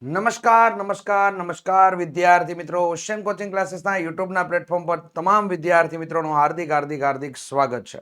નમસ્કાર નમસ્કાર નમસ્કાર વિદ્યાર્થી મિત્રો, ઓશિયન કોચિંગ ક્લાસીસના યુટ્યુબના પ્લેટફોર્મ પર તમામ વિદ્યાર્થી મિત્રોનું હાર્દિક હાર્દિક હાર્દિક સ્વાગત છે.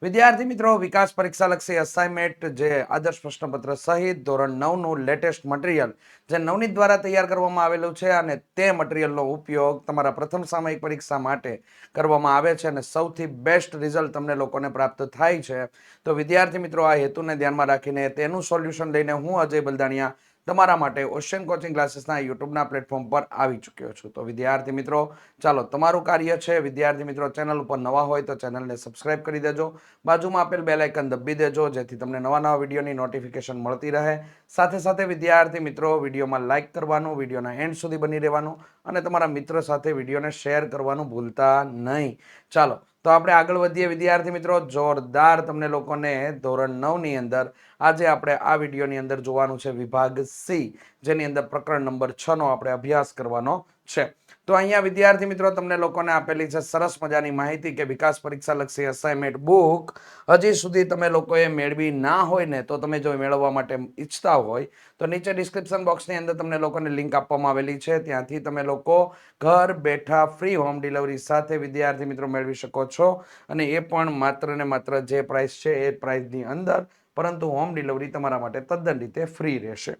વિદ્યાર્થી મિત્રો, વિકાસ પરીક્ષા લક્ષી અસાઇનમેન્ટ જે આદર્શ પ્રશ્નપત્ર સહિત ધોરણ 9 નું લેટેસ્ટ મટીરિયલ જે નવનીત દ્વારા તૈયાર કરવામાં આવેલું છે અને તે મટીરિયલનો ઉપયોગ તમારા પ્રથમ સામયિક પરીક્ષા માટે કરવામાં આવે છે અને સૌથી બેસ્ટ રિઝલ્ટ તમને લોકોને પ્રાપ્ત થાય છે. તો વિદ્યાર્થી મિત્રો, આ હેતુને ધ્યાનમાં રાખીને તેનું સોલ્યુશન લઈને હું અજય બલદાણિયા તમારા માટે ઓશિયન કોચિંગ ક્લાસીસના યુટ્યુબના પ્લેટફોર્મ પર આવી ચૂક્યો છું. તો વિદ્યાર્થી મિત્રો, ચાલો તમારું કાર્ય છે. વિદ્યાર્થી મિત્રો, ચેનલ ઉપર નવા હોય તો ચેનલને સબસ્ક્રાઇબ કરી દેજો, બાજુમાં આપેલ બેલ આઇકન દબી દેજો જેથી તમને નવા નવા વિડીયોની નોટિફિકેશન મળતી રહે. સાથે સાથે વિદ્યાર્થી મિત્રો, વિડીયોમાં લાઇક કરવાનું, વિડીયોના એન્ડ સુધી બની રહેવાનું અને તમારા મિત્ર સાથે વિડીયોને શેર કરવાનું ભૂલતા નહીં. ચાલો તો આપણે આગળ વધીએ વિદ્યાર્થી મિત્રો. જોરદાર તમને લોકોને ધોરણ 9 ની અંદર આજે આપણે આ વિડીયોની અંદર જોવાનું છે વિભાગ સી, જેની અંદર પ્રકરણ નંબર 6 નો આપણે અભ્યાસ કરવાનો છે. તો અહીંયા વિદ્યાર્થી મિત્રો તમને લોકોને આપેલી છે સરસ મજાની માહિતી કે વિકાસ પરીક્ષા લક્ષી અસાઇનમેન્ટ બુક હજી સુધી તમે લોકોએ મેળવી ના હોય ને તો તમે જો મેળવવા માટે ઈચ્છતા હોય તો નીચે ડિસ્ક્રિપ્શન બોક્સની અંદર તમને લોકોને લિંક આપવામાં આવેલી છે. ત્યાંથી તમે લોકો ઘર બેઠા ફ્રી હોમ ડિલિવરી સાથે વિદ્યાર્થી મિત્રો મેળવી શકો છો અને એ પણ માત્ર ને માત્ર જે પ્રાઇસ છે એ પ્રાઇસની અંદર, પરંતુ હોમ ડિલિવરી તમારા માટે તદ્દન રીતે ફ્રી રહેશે.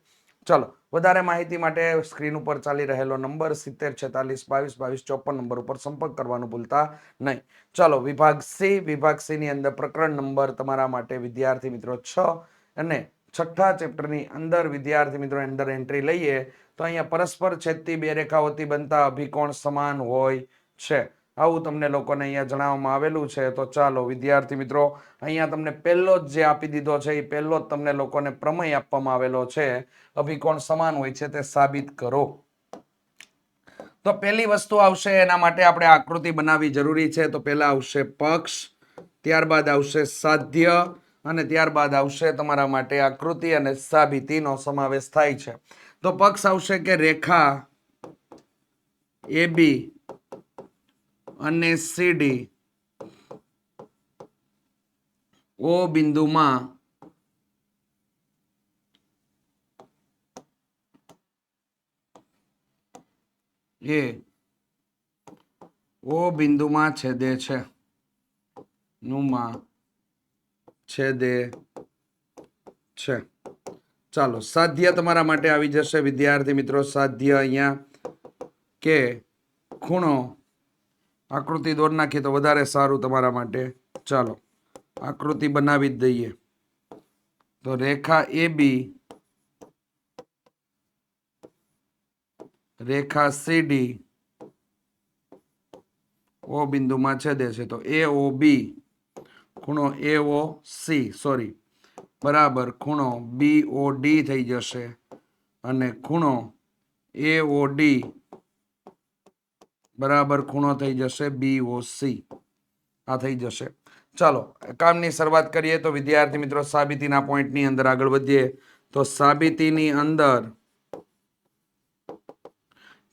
ચલો વધારે માહિતી માટે સ્ક્રીન ઉપર ચાલી રહેલો નંબર 7046222254 નંબર ઉપર સંપર્ક કરવાનું ભૂલતા નહીં. ચલો વિભાગ સી ની અંદર પ્રકરણ નંબર તમારા માટે વિદ્યાર્થી મિત્રો 6 અને છઠ્ઠા ચેપ્ટરની અંદર વિદ્યાર્થી મિત્રો અંદર એન્ટ્રી લઈએ તો અહીંયા પરસ્પર છેદતી બે રેખાઓથી બનતા અભિકોણ સમાન હોય છે, આવું તમને લોકોને અહીંયા જણાવવામાં આવેલું છે. તો ચાલો વિદ્યાર્થી મિત્રો, અહીંયા તમને પહેલો જ જે આપી દીધો છે એ પહેલો જ તમને લોકોને પ્રમેય આપવામાં આવેલો છે, અભિકોણ સમાન હોય છે તે સાબિત કરો. તો પહેલી વસ્તુ આવશે એના માટે આપણે આકૃતિ બનાવવી જરૂરી છે. તો પહેલા આવશે પક્ષ, ત્યારબાદ આવશે સાધ્ય અને ત્યારબાદ આવશે તમારા માટે આકૃતિ અને સાબિતીનો સમાવેશ થાય છે. તો પક્ષ આવશે કે રેખા AB અને CD O બિંદુમાં O બિંદુમાં છેદે છે, છેદે છે. ચાલો સાધ્ય તમારા માટે આવી જશે વિદ્યાર્થી મિત્રો. સાધ્ય અહીંયા કે ખૂણો, આકૃતિ દોર નાખીએ તો વધારે સારું તમારા માટે. ચાલો આકૃતિ બનાવી જ દઈએ. તો રેખા AB, રેખા CD O બિંદુમાં છેદે છે. તો AOB ખૂણો AOC બરાબર ખૂણો BOD થઈ જશે અને ખૂણો AOD બરાબર ખૂણો થઈ જશે BOC. આ થઈ જશે. ચાલો કામની શરૂઆત કરીએ તો વિદ્યાર્થી મિત્રો સાબિતીના પોઈન્ટની અંદર આગળ વધીએ. તો સાબિતીની અંદર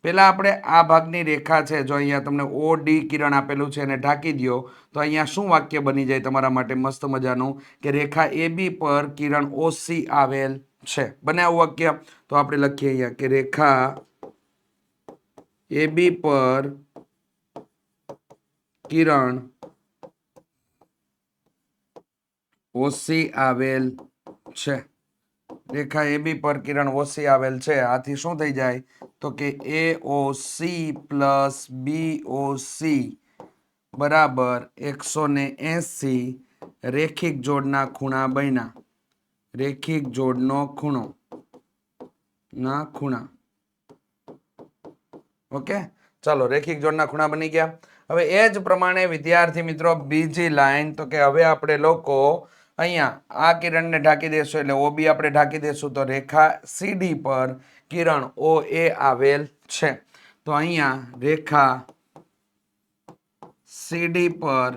પેલા આપણે આ ભાગની રેખા છે, જો અહીંયા તમને OD કિરણ આપેલું છે એને ઢાંકી દો તો અહીંયા શું વાક્ય બની જાય તમારા માટે મસ્ત મજાનું કે રેખા AB પર કિરણ OC આવેલ છે. બને આવું વાક્ય? તો આપણે લખીએ અહીંયા કે રેખા AB પર કિરણ OC આવેલ છે. રેખા AB પર કિરણ OC આવેલ છે. આથી શું થઈ જાય તો કે AOC પ્લસ BOC બરાબર 180 રેખિક જોડના ખૂણા બન્યા. રેખિક જોડનો ખૂણો ના ખૂણા. ઓકે, ચાલો રેખિક જોડના ખૂણા બની ગયા. હવે એ જ પ્રમાણે વિદ્યાર્થી મિત્રો બીજી લાઈન, તો કે હવે આપણે લોકો અહીંયા આ કિરણને ઢાંકી દેશું એટલે OB આપણે ઢાંકી દેશું. તો રેખા CD પર કિરણ OA આવેલ છે. તો અહીંયા રેખા CD પર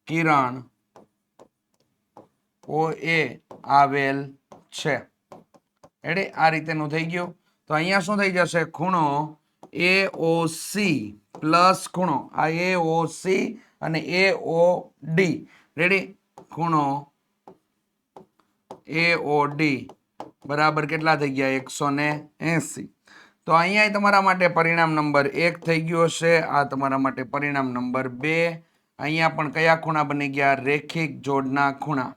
કિરણ OA આવેલ છે. એટલે આ રીતેનું થઈ ગયું. તો અહીંયા શું થઈ જશે? ખૂણો AOC પ્લસ ખૂણો આ AOC અને AOD રેડી, ખૂણો AOD બરાબર કેટલા થઈ ગયા 180. તો અહીંયા તમારા માટે પરિણામ નંબર 1 થઈ ગયો છે. આ તમારા માટે પરિણામ નંબર 2. અહીંયા પણ કયા ખૂણા બની ગયા? રેખિક જોડના ખૂણા.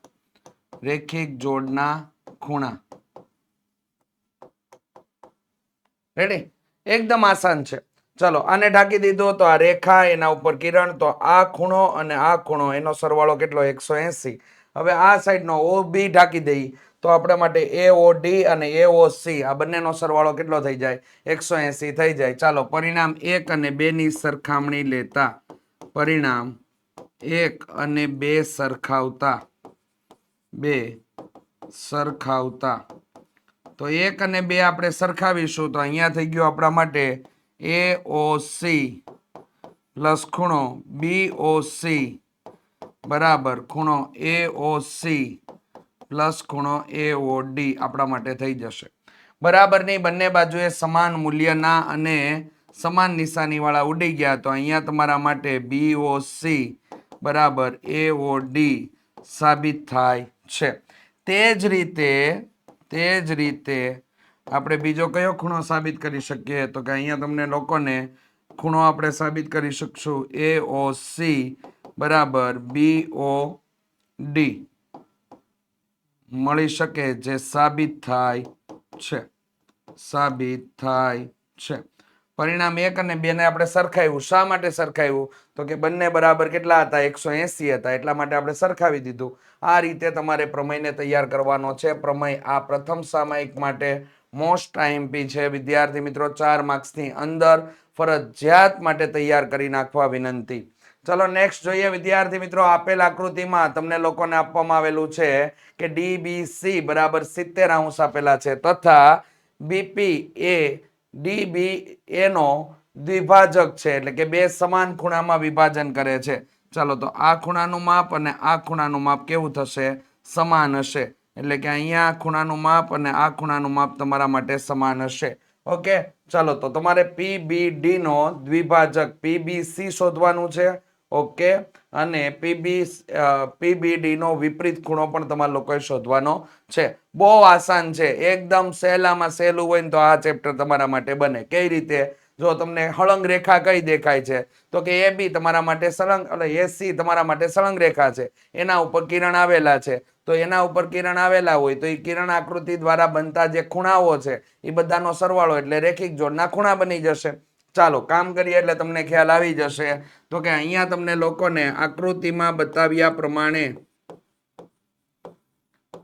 રેખિક જોડના ખૂણા. રેડી? એકદમ આસાન છે. ચલો આને ઢાંકી દીધો તો આ રેખા, એના ઉપર કિરણ, તો આ ખૂણો અને આ ખૂણો એનો સરવાળો કેટલો? 180. હવે આ સાઈડનો OB ઢાંકી દઈ તો આપણા માટે AOD અને AOC આ બંનેનો સરવાળો કેટલો થઈ જાય? 180 થઈ જાય. ચાલો પરિણામ 1 અને 2 ની સરખામણી લેતા. પરિણામ 1 અને 2 સરખાવતા. 2 સરખાવતા. તો 1 અને 2 આપણે સરખાવીશું તો અહીંયા થઈ ગયું આપણા માટે AOC પ્લસ ખૂણો BOC બરાબર ખૂણો AOC પ્લસ ખૂણો AOD આપણા માટે થઈ જશે. બરાબરની બંને બાજુએ સમાન મૂલ્યના અને સમાન નિશાનીવાળા ઉડી ગયા તો અહીંયા તમારા માટે BOC બરાબર AOD સાબિત થાય છે. તે જ રીતે આપણે બીજો કયો ખૂણો સાબિત કરી શકીએ? તો કે અહીંયા તમને લોકોને ખૂણો આપણે સાબિત કરી શકશું AOC બરાબર BOD મળી શકે, જે સાબિત થાય છે. પરિણામ 1 અને 2 ને આપણે સરખાવ્યું. શા માટે સરખાવ્યું? તો કે બંને બરાબર કેટલા હતા? 180 હતા. એટલા માટે આપણે સરખાવી દીધું. આ રીતે તમારે પ્રમેયને તૈયાર કરવાનો છે. પ્રમેય આ પ્રથમ સામાયિક માટે મોસ્ટ IMP છે. વિદ્યાર્થી મિત્રો 4 માર્ક્સની અંદર ફરજિયાત માટે તૈયાર કરી નાખવા વિનંતી. ચલો નેક્સ્ટ જોઈએ વિદ્યાર્થી મિત્રો. આપેલ આકૃતિમાં તમને લોકોને આપવામાં આવેલું છે કે DBC બરાબર 70 અંશ આપેલા છે તથા BP એ DBA નો દ્વિભાજક છે, એટલે કે બે સમાન ખૂણામાં વિભાજન કરે છે. ચાલો તો આ ખૂણાનું માપ અને આ ખૂણાનું માપ કેવું થશે? સમાન હશે. એટલે કે અહીંયા ખૂણાનું માપ અને આ ખૂણાનું માપ તમારા માટે સમાન હશે. ઓકે, ચાલો તો તમારે PBD નો દ્વિભાજક PBC શોધવાનું છે. ઓકે, અને PBD નો વિપરીત ખૂણો પણ તમારા લોકોએ શોધવાનો છે. બહુ આસાન છે, એકદમ સહેલામાં સહેલું હોય ને તો આ ચેપ્ટર તમારા માટે બને. કઈ રીતે? જો તમને હળંગ રેખા કઈ દેખાય છે તો કે AB તમારા માટે સળંગ, એટલે AC તમારા માટે સળંગ રેખા છે. એના ઉપર કિરણ આવેલા છે. તો એના ઉપર કિરણ આવેલા હોય તો એ કિરણ આકૃતિ દ્વારા બનતા જે ખૂણાઓ છે એ બધાનો સરવાળો એટલે રેખિક જોડના ખૂણા બની જશે. ચાલો કામ કરીએ એટલે તમને ખ્યાલ આવી જશે. તો કે અહીંયા તમને લોકોને આકૃતિમાં બતાવ્યા પ્રમાણે,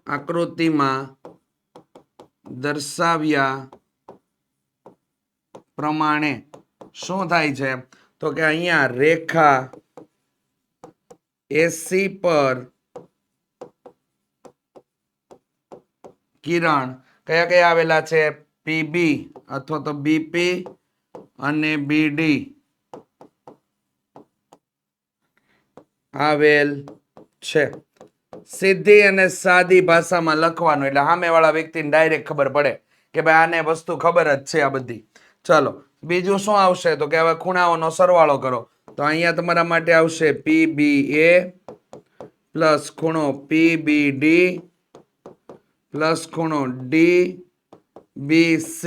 આકૃતિમાં દર્શાવ્યા પ્રમાણે શું થાય છે? તો કે અહીંયા રેખા AC પર કિરણ કયા કયા આવેલા છે? PB અથવા તો BP અને BD આવેલ છે. સીધી અને સાદી ભાષામાં લખવાનું એટલે સામેવાળા વ્યક્તિને ડાયરેક્ટ ખબર પડે કે ભાઈ આને વસ્તુ ખબર જ છે આ બધી. ચાલો બીજું શું આવશે? તો કે હવે ખૂણાઓનો સરવાળો કરો. તો અહીંયા તમારા માટે આવશે PBA પ્લસ ખૂણો PBD પ્લસ ખૂણો DBC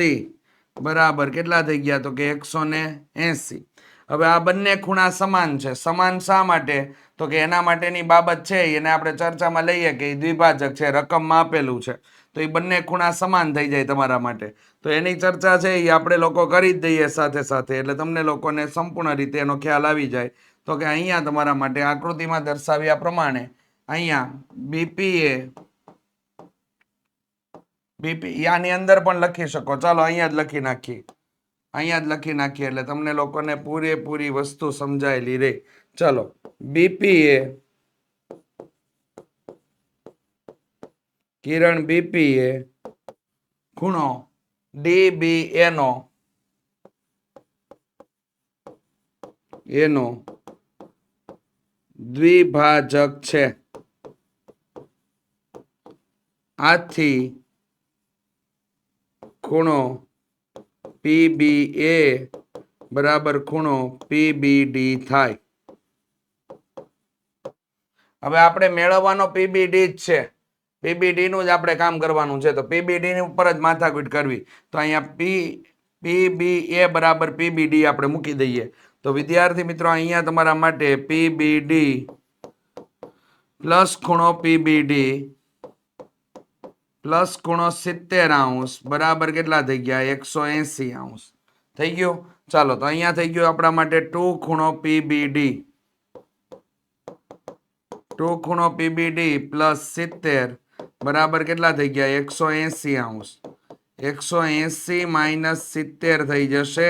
બરાબર કેટલા થઈ ગયા? તો કે 180. હવે આ બંને ખૂણા સમાન છે. સમાન શા માટે? તો કે એના માટેની બાબત છે એને આપણે ચર્ચામાં લઈએ કે દ્વિભાજક છે, રકમમાં આપેલું છે. તો એ બંને ખૂણા સમાન થઈ જાય તમારા માટે. તો એની ચર્ચા છે એ આપણે લોકો કરી જ દઈએ સાથે સાથે, એટલે તમને લોકોને સંપૂર્ણ રીતે એનો ખ્યાલ આવી જાય. તો કે અહીંયા તમારા માટે આકૃતિમાં દર્શાવ્યા પ્રમાણે અહીંયા BP આની અંદર પણ લખી શકો. ચાલો અહીંયા જ લખી નાખીએ એટલે તમને લોકોને પૂરેપૂરી વસ્તુ સમજાયેલી રહે. ચલો BP એ કિરણ BP એ ખૂણો DBA નો દ્વિભાજક છે. આથી ખૂણો PBA બરાબર ખૂણો PBD થાય. હવે આપણે મેળવવાનો PBD જ છે. પીબીડી નું જ આપણે કામ કરવાનું છે, તો પીબીડી ની ઉપર જ માથાકૂટ કરવી. તો અહીંયા પીબીએ બરાબર પીબીડી આપણે મૂકી દઈએ. તો વિદ્યાર્થી મિત્રો અહીંયા તમારા માટે પીબીડી પ્લસ ખૂણો પીબીડી પ્લસ ખૂણો 70° બરાબર કેટલા થઈ ગયા? 180°. થઈ ગયું? ચાલો, તો અહીંયા થઈ ગયું આપણા માટે 2 ખૂણો પીબીડી, 2 ખૂણો પીબીડી પ્લસ 70 બરાબર કેટલા થઈ ગયા? 180°. 180 માઇનસ 70 થઈ જશે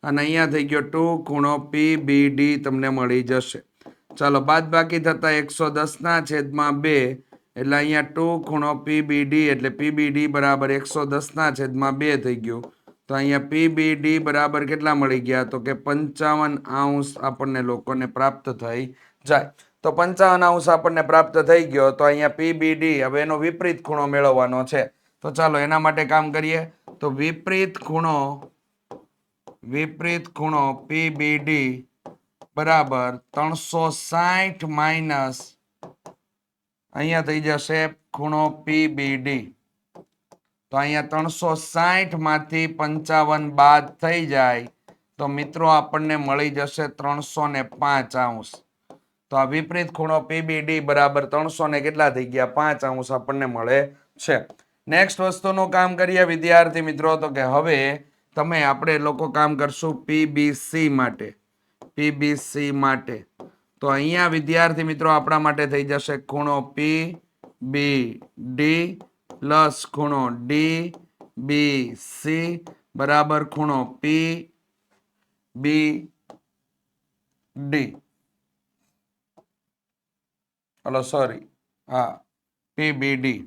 અને અહીંયા થઈ ગયો 2 ખૂણો પીબીડી તમને મળી જશે. ચાલો, બાદ બાકી થતા 110/2 એટલે અહીંયા 2 ખૂણો પીબીડી એટલે પીબીડી બરાબર 110/2 થઈ ગયું. તો અહીંયા પીબીડી બરાબર કેટલા મળી ગયા? તો કે 55° આપણને લોકોને પ્રાપ્ત થઈ જાય. તો 55° આપણને પ્રાપ્ત થઈ ગયો. તો અહીંયા પીબીડી, હવે એનો વિપરીત ખૂણો મેળવવાનો છે. તો ચાલો એના માટે કામ કરીએ. તો વિપરીત ખૂણો પીબીડી બરાબર 360 માઇનસ અહીંયા થઈ જશે ખૂણો પીબીડી. તો અહીંયા 360 માંથી 55 બાદ થઈ જાય તો મિત્રો આપણને મળી જશે 305°. તો આ વિપરીત ખૂણો પીબીડી બરાબર 300 ને કેટલા થઈ ગયા? 5° આપણને મળે છે. નેક્સ્ટ વસ્તુનું કામ કરીએ વિદ્યાર્થી મિત્રો. તો કે હવે આપણે લોકો કામ કરશું પીબીસી માટે. તો અહીંયા વિદ્યાર્થી મિત્રો આપણા માટે થઈ જશે ખૂણો પીબીડી પ્લસ ખૂણો ડીબીસી બરાબર ખૂણો પીબીડી પીબીડી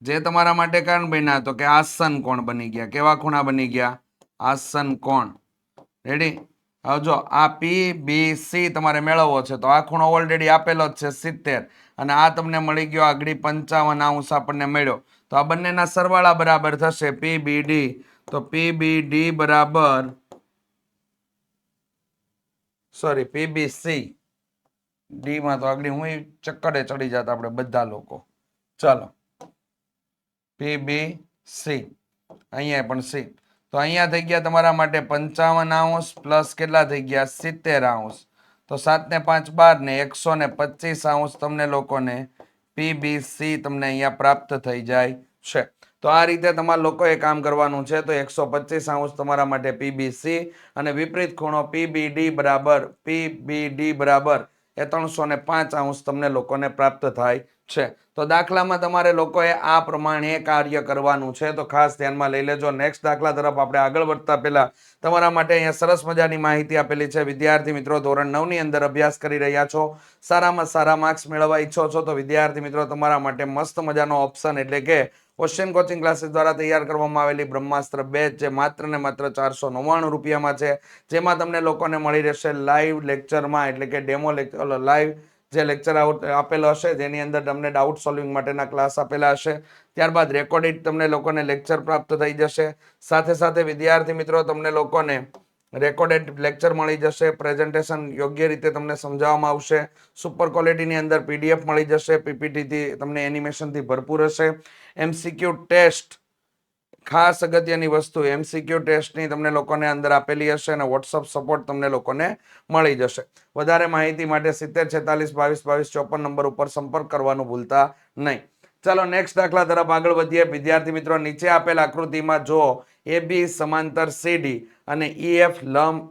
જે તમારા માટે કારણ બન્યા તો કે આસન કોણ બની ગયા. કેવા ખૂણા બની ગયા? આસન કોણ. રેડી? હવે જો આ પીબીસી તમારે મેળવવો છે તો આ ખૂણો ઓલરેડી આપેલો જ છે 70 અને આ તમને મળી ગયો આગળ 55° આપણને મળ્યો. તો આ બંનેના સરવાળા બરાબર થશે પીબીડી. તો પીબીડી બરાબર પીબીસી ડી માં તો આગળ હું ચક્કરે ચડી જતા આપણે બધા લોકો. ચાલો, પીબીસી અહીંયા પણ સી. તો અહીંયા થઈ ગયા તમારા માટે 55° પ્લસ કેટલા થઈ ગયા? 70°. તો 7 ને 5 12 ને 125° તમને લોકોને પીબીસી તમને અહીંયા પ્રાપ્ત થઈ જાય છે. તો આ રીતે તમારા લોકોએ કામ કરવાનું છે. તો 125° તમારા માટે પીબીસી અને વિપરીત ખૂણો પીબીડી બરાબર 305° તમને લોકોને પ્રાપ્ત થાય છે. તો દાખલામાં તમારે લોકોએ આ પ્રમાણે કાર્ય કરવાનું છે. તો ખાસ ધ્યાનમાં લઈ લેજો. નેક્સ્ટ દાખલા તરફ આપણે આગળ વધતા પહેલા તમારા માટે અહીંયા સરસ મજાની માહિતી આપેલી છે. વિદ્યાર્થી મિત્રો ધોરણ 9 ની અંદર અભ્યાસ કરી રહ્યા છો, સારામાં સારા માર્ક્સ મેળવવા ઈચ્છો છો, તો વિદ્યાર્થી મિત્રો તમારા માટે મસ્ત મજાનો ઓપ્શન એટલે કે ઓશિયન કોચિંગ ક્લાસીસ દ્વારા તૈયાર કરવામાં આવેલી બ્રહ્માસ્ત્ર બેચ જે માત્ર ને માત્ર 499 રૂપિયામાં છે, જેમાં તમને લોકોને મળી રહેશે લાઈવ લેક્ચરમાં એટલે કે ડેમો લેક્ચર, લાઈવ જે લેક્ચર આપેલો હશે જેની અંદર તમને ડાઉટ સોલ્વિંગ માટેના ક્લાસ આપેલા હશે. ત્યારબાદ રેકોર્ડિંગ તમને લોકોને લેક્ચર પ્રાપ્ત થઈ જશે. સાથે સાથે વિદ્યાર્થી મિત્રો તમને લોકોને રેકોર્ડેડ લેક્ચર મળી જશે. પ્રેઝન્ટેશન યોગ્ય રીતે તમને સમજાવવામાં આવશે. સુપર ક્વોલિટીની અંદર પીડીએફ મળી જશે. પીપીટીથી તમને એનિમેશનથી ભરપૂર હશે. એમસીક્યુ ટેસ્ટ, ખાસ અગત્યની વસ્તુ, એમસીક્યુ ટેસ્ટની તમને લોકોને અંદર આપેલી હશે અને વોટ્સઅપ સપોર્ટ તમને લોકોને મળી જશે. વધારે માહિતી માટે 7046222254 નંબર ઉપર સંપર્ક કરવાનું ભૂલતા નહીં. ચાલો નેક્સ્ટ દાખલા તરફ આગળ વધીએ. વિદ્યાર્થી મિત્રો નીચે આપેલ આકૃતિમાં જો AB સમાંતર CD અને EF લંબ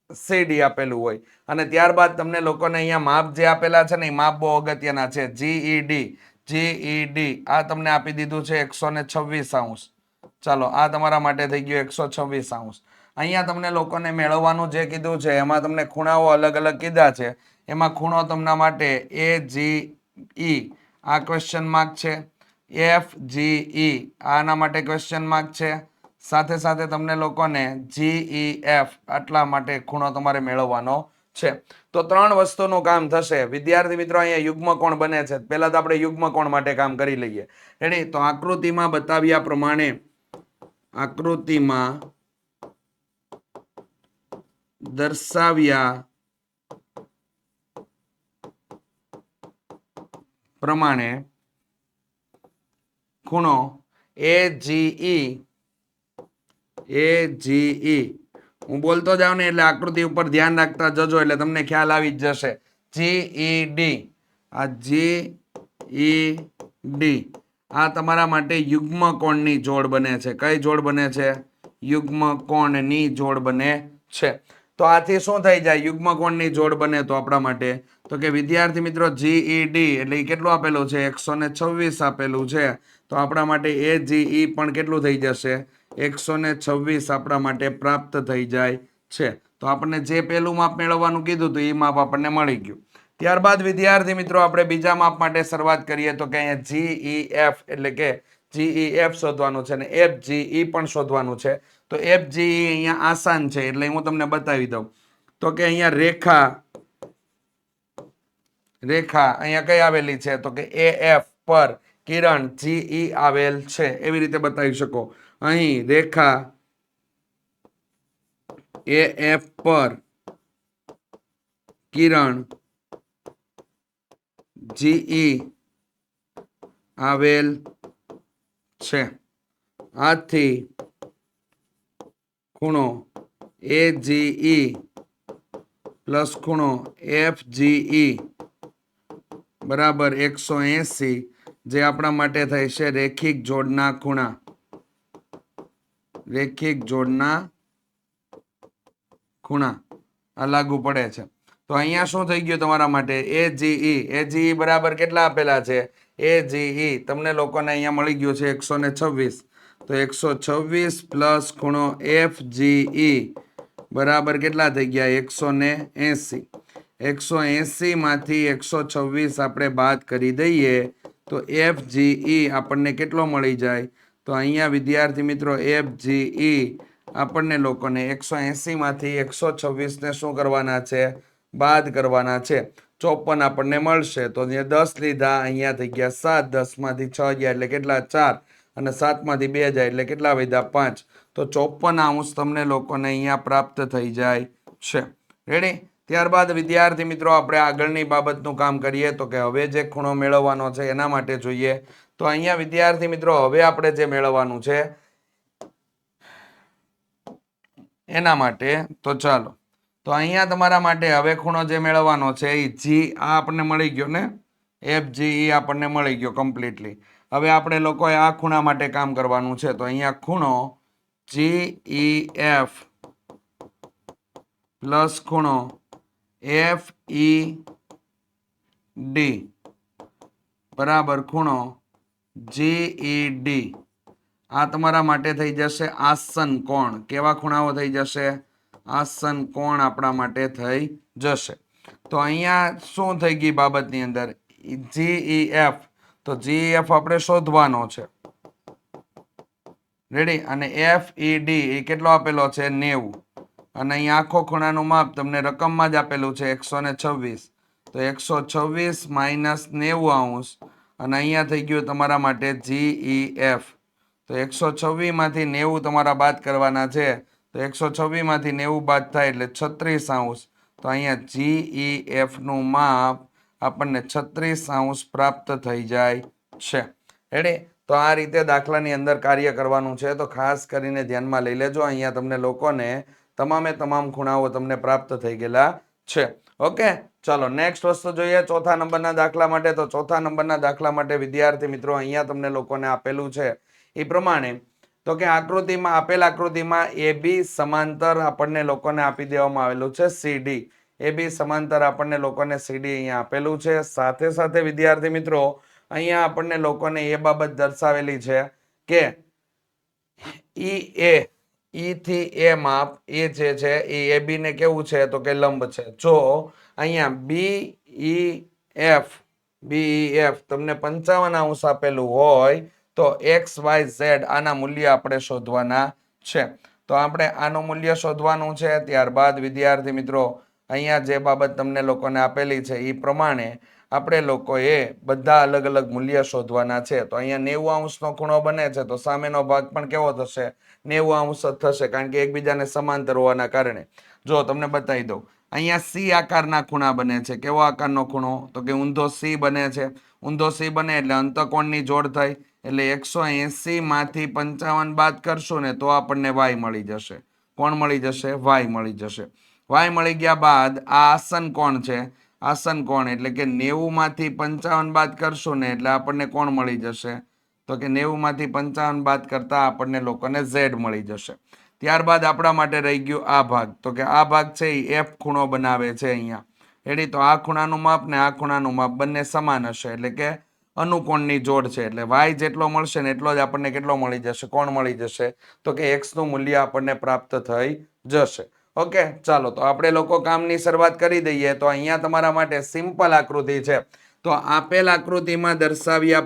CD આપેલું હોય અને ત્યારબાદ તમને લોકોને અહીંયા માપ જે આપેલા છે ને એ માપ બહુ અગત્યના છે. GED આ તમને આપી દીધું છે 126°. ચાલો આ તમારા માટે થઈ ગયું 126°. અહીંયા તમને લોકોને મેળવવાનું જે કીધું છે એમાં તમને ખૂણાઓ અલગ અલગ કીધા છે. એમાં ખૂણો તમને માટે AGE આ ક્વેશ્ચન માર્ક છે. FGE આના માટે ક્વેશ્ચન માર્ક છે. સાથે સાથે તમને લોકોને GEF આટલા માટે ખૂણો તમારે મેળવવાનો છે. તો 3 વસ્તુનું કામ થશે. વિદ્યાર્થી મિત્રો અહીંયા યુગ્મ કોણ બને છે. પહેલા તો આપણે યુગ્મ કોણ માટે કામ કરી લઈએ. રેડી? તો આકૃતિમાં બતાવ્યા પ્રમાણે દર્શાવ્યા પ્રમાણે ખૂણો AGE હું બોલતો જાઉં ને એટલે આકૃતિ ઉપર ધ્યાન રાખતા જજો એટલે તમને ખ્યાલ આવી જ જશે. GED આ GED આ તમારા માટે યુગ્મ કોણની જોડ બને છે. કઈ જોડ બને છે? યુગ્મ કોણની જોડ બને છે. તો આથી શું થઈ જાય? યુગ્મ કોણની જોડ બને તો આપણા માટે તો કે વિદ્યાર્થી મિત્રો GED એટલે કેટલું આપેલું છે? 126 આપેલું છે. તો આપણા માટે AGE પણ કેટલું થઈ જશે? 126 આપણા માટે પ્રાપ્ત થઈ જાય છે. તો આપણને જે પહેલું માપ મેળવવાનું કીધું હતું એ માપ આપણને મળી ગયું. ત્યારબાદ વિદ્યાર્થી મિત્રો આપણે બીજા માપ માટે શરૂઆત કરીએ તો કે અહીંયા GEF એટલે કે GEF શોધવાનું છે અને FGE પણ શોધવાનું છે. તો FGE અહીંયા આસાન છે એટલે હું તમને બતાવી દઉં. તો કે અહીંયા રેખા અહીંયા કઈ આવેલી છે? તો કે AF પર કિરણ GE આવેલ છે. એવી રીતે બતાવી શકો. અહીં રેખા AF પર કિરણ GE આવેલ છે. આથી ખૂણો AGE પ્લસ ખૂણો FGE બરાબર 180 જે આપણા માટે થાય છે રેખિક જોડના ખૂણા. રેખિક જોડના ખૂણા આ લાગુ પડે છે. તો અહીંયા શું થઈ ગયું તમારા માટે? AGE બરાબર કેટલા આપેલા છે? AGE તમને લોકોને અહીંયા મળી ગયું છે 126. તો 126 પ્લસ ખૂણો FGE બરાબર કેટલા થઈ ગયા? 180. 180 માંથી 126 આપણે બાદ કરી દઈએ તો FGE આપણને કેટલો મળી જાય? તો અહીંયા વિદ્યાર્થી મિત્રો FGE આપણને લોકોને 180 માંથી 126 ને શું કરવાના છે? બાદ કરવાના છે. 54 આપણને મળશે. તો 10 લીધા, અહીંયા થઈ ગયા 7, 10 માંથી 6 ગયા એટલે કેટલા? 4 અને 7 માંથી 2 જાય એટલે કેટલા વધ્યા? 5. તો 54 તમને લોકોને અહીંયા પ્રાપ્ત થઈ જાય છે. રેડી? ત્યારબાદ વિદ્યાર્થી મિત્રો આપણે આગળની બાબતનું કામ કરીએ તો કે હવે જે ખૂણો મેળવવાનો છે એના માટે જોઈએ. તો અહીંયા વિદ્યાર્થી મિત્રો હવે આપણે જે મેળવવાનું છે એના માટે તો ચાલો તો અહીંયા તમારા માટે હવે ખૂણો જે મેળવવાનો છે એ આ આપણને મળી ગયો ને, FGE આપણને મળી ગયો કમ્પ્લીટલી. હવે આપણે લોકોએ આ ખૂણા માટે કામ કરવાનું છે. તો અહીંયા ખૂણો GEF પ્લસ ખૂણો FED બરાબર ખૂણો GED આ તમારા માટે થઈ જશે આસન કોણ. કેવા ખૂણાઓ થઈ જશે? આસન કોણ આપણા માટે થઈ જશે. તો અહીંયા શું થઈ ગઈ બાબતની અંદર? GEF તો GEF આપણે શોધવાનો છે. રેડી? અને FED એ કેટલો આપેલો છે? 90. અને અહીંયા આખો ખૂણાનું માપ તમને રકમમાં જ આપેલું છે 126. તો 126 માઇનસ 90 અને અહીંયા થઈ ગયું તમારા માટે GEF. તો 126 માંથી 90 તમારા બાદ કરવાના છે. તો 126 માંથી 90 બાદ થાય એટલે 36°. તો અહીંયા GEF નું માપ આપણને 36° પ્રાપ્ત થઈ જાય છે. રેડી? તો આ રીતે દાખલાની અંદર કાર્ય કરવાનું છે. તો ખાસ કરીને ધ્યાનમાં લઈ લેજો. અહીંયા તમને લોકોને તમામે તમામ ખૂણાઓ તમને પ્રાપ્ત થઈ ગયેલા છે. ઓકે, ચાલો નેક્સ્ટ વસ્તુ જોઈએ ચોથા નંબરના દાખલા માટે. તો ચોથા નંબરના દાખલા માટે વિદ્યાર્થી મિત્રો અહીંયા તમને લોકોને આપેલું છે એ પ્રમાણે તો કે આકૃતિમાં આપેલ આકૃતિમાં AB સમાંતર આપણને લોકોને આપી દેવામાં આવેલું છે CD. AB સમાંતર આપણને લોકોને CD અહીંયા આપેલું છે. સાથે સાથે વિદ્યાર્થી મિત્રો અહીંયા આપણને લોકોને એ બાબત દર્શાવેલી છે કે EA E થી A માપ એ જે છે એ AB ને કેવું છે? તો કે લંબ છે. જો અહીંયા BEF તમને 55° આપેલું હોય તો XYZ આના મૂલ્ય આપણે શોધવાના છે. તો આપણે આનું મૂલ્ય શોધવાનું છે. ત્યારબાદ વિદ્યાર્થી મિત્રો અહીંયા જે બાબત તમને લોકોને આપેલી છે એ પ્રમાણે આપણે લોકોએ બધા અલગ અલગ મૂલ્ય શોધવાના છે. તો અહીંયા 90° ખૂણો બને છે તો સામેનો ભાગ પણ કેવો થશે? 90° થશે, કારણ કે એકબીજાને સમાંતર હોવાના કારણે. જો તમને બતાવી દઉં, અહીંયા સી આકારના ખૂણા બને છે. કેવો આકારનો ખૂણો? તો કે ઊંધો સી બને છે. ઊંધો સી બને એટલે અંતકોણની જોડ થઈ, એટલે 180 માંથી 55 બાદ કરશું ને તો આપણને વાય મળી જશે. કોણ મળી જશે? વાય મળી જશે. વાય મળી ગયા બાદ આ આસન કોણ છે? આસન કોણ એટલે કે 90 માંથી 55 બાદ કરશું ને એટલે આપણને કોણ મળી જશે? તો કે 90 માંથી 55 બાદ કરતા આપણને લોકોને ઝેડ મળી જશે. ત્યારબાદ આપણા માટે રહી ગયું આ ભાગ. તો કે આ ભાગ છે એ એફ ખૂણો બનાવે છે અહીંયા. રેડી? તો આ ખૂણાનું માપ ને આ ખૂણાનું માપ બંને સમાન હશે, એટલે કે અનુકોણની જોડ છે. એટલે વાય જેટલો મળશે ને એટલો જ આપણને કેટલો મળી જશે? કોણ મળી જશે? તો કે એક્સ નું મૂલ્ય આપણને પ્રાપ્ત થઈ જશે. ઓકે, ચાલો તો આપણે લોકો કામની શરૂઆત કરી દઈએ. તો અહીંયા તમારા માટે સિમ્પલ આકૃતિ છે. તો આપેલ આકૃતિમાં દર્શાવ્યા